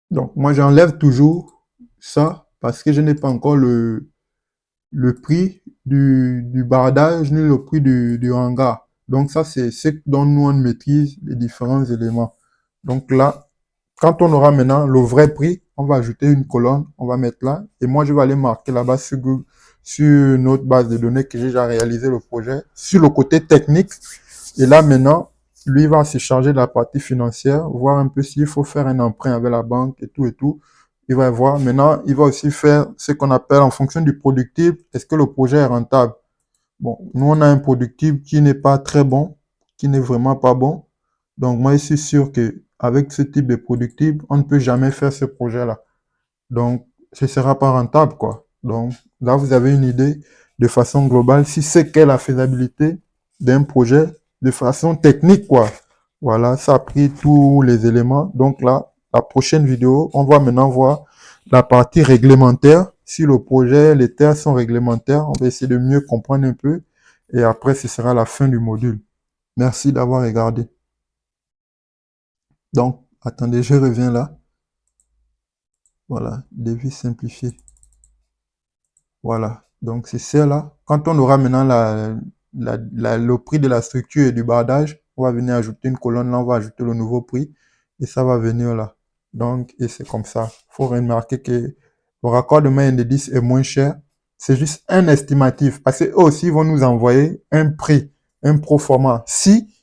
Donc, moi, j'enlève toujours ça parce que je n'ai pas encore le prix du bardage ni le prix du hangar. Donc ça, c'est ce dont nous, on maîtrise les différents éléments. Donc là, quand on aura maintenant le vrai prix, on va ajouter une colonne, on va mettre là. Et moi, je vais aller marquer là-bas sur Google, sur notre base de données que j'ai déjà réalisé le projet, sur le côté technique. Et là, maintenant, lui va se charger de la partie financière, voir un peu s'il faut faire un emprunt avec la banque et tout et tout. Il va voir. Maintenant, il va aussi faire ce qu'on appelle en fonction du productible, est-ce que le projet est rentable? Bon, nous, on a un productible qui n'est pas très bon, qui n'est vraiment pas bon. Donc, moi, je suis sûr que avec ce type de productible, on ne peut jamais faire ce projet-là. Donc, ce ne sera pas rentable, quoi. Donc, là, vous avez une idée de façon globale si c'est qu'est la faisabilité d'un projet de façon technique, quoi. Voilà, ça a pris tous les éléments. Donc là, la prochaine vidéo, on va maintenant voir la partie réglementaire. Si le projet, les terres sont réglementaires, on va essayer de mieux comprendre un peu. Et après, ce sera la fin du module. Merci d'avoir regardé. Donc, attendez, je reviens là. Voilà, devis simplifié. Voilà, donc c'est ça là. Quand on aura maintenant le prix de la structure et du bardage, on va venir ajouter une colonne là, on va ajouter le nouveau prix et ça va venir là. Donc, et c'est comme ça. Il faut remarquer que le raccordement N10 est moins cher. C'est juste un estimatif parce qu'eux aussi vont nous envoyer un prix, un pro forma. Si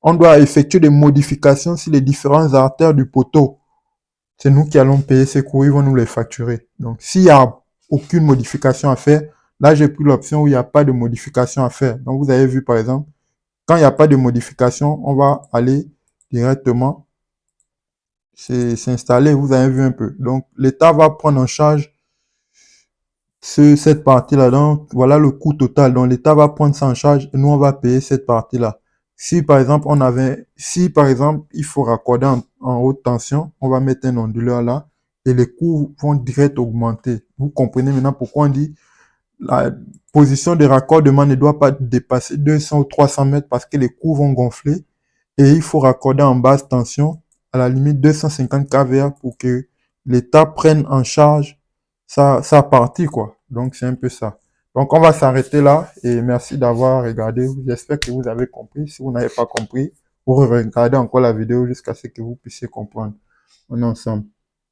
on doit effectuer des modifications sur les différentes artères du poteau, c'est nous qui allons payer ces coûts, ils vont nous les facturer. Donc, s'il n'y a aucune modification à faire, là, j'ai pris l'option où il n'y a pas de modification à faire. Donc, vous avez vu, par exemple, quand il n'y a pas de modification, on va aller directement s'installer. Vous avez vu un peu. Donc, l'État va prendre en charge cette partie-là. Donc, voilà le coût total. Donc, l'État va prendre ça en charge et nous, on va payer cette partie-là. Si, par exemple, il faut raccorder en haute tension, on va mettre un onduleur là et les coûts vont direct augmenter. Vous comprenez maintenant pourquoi on dit la position de raccordement ne doit pas dépasser 200 ou 300 mètres parce que les coûts vont gonfler et il faut raccorder en basse tension à la limite 250 kVA pour que l'État prenne en charge sa partie, quoi. Donc, c'est un peu ça. Donc, on va s'arrêter là et merci d'avoir regardé. J'espère que vous avez compris. Si vous n'avez pas compris, vous regardez encore la vidéo jusqu'à ce que vous puissiez comprendre. On est ensemble.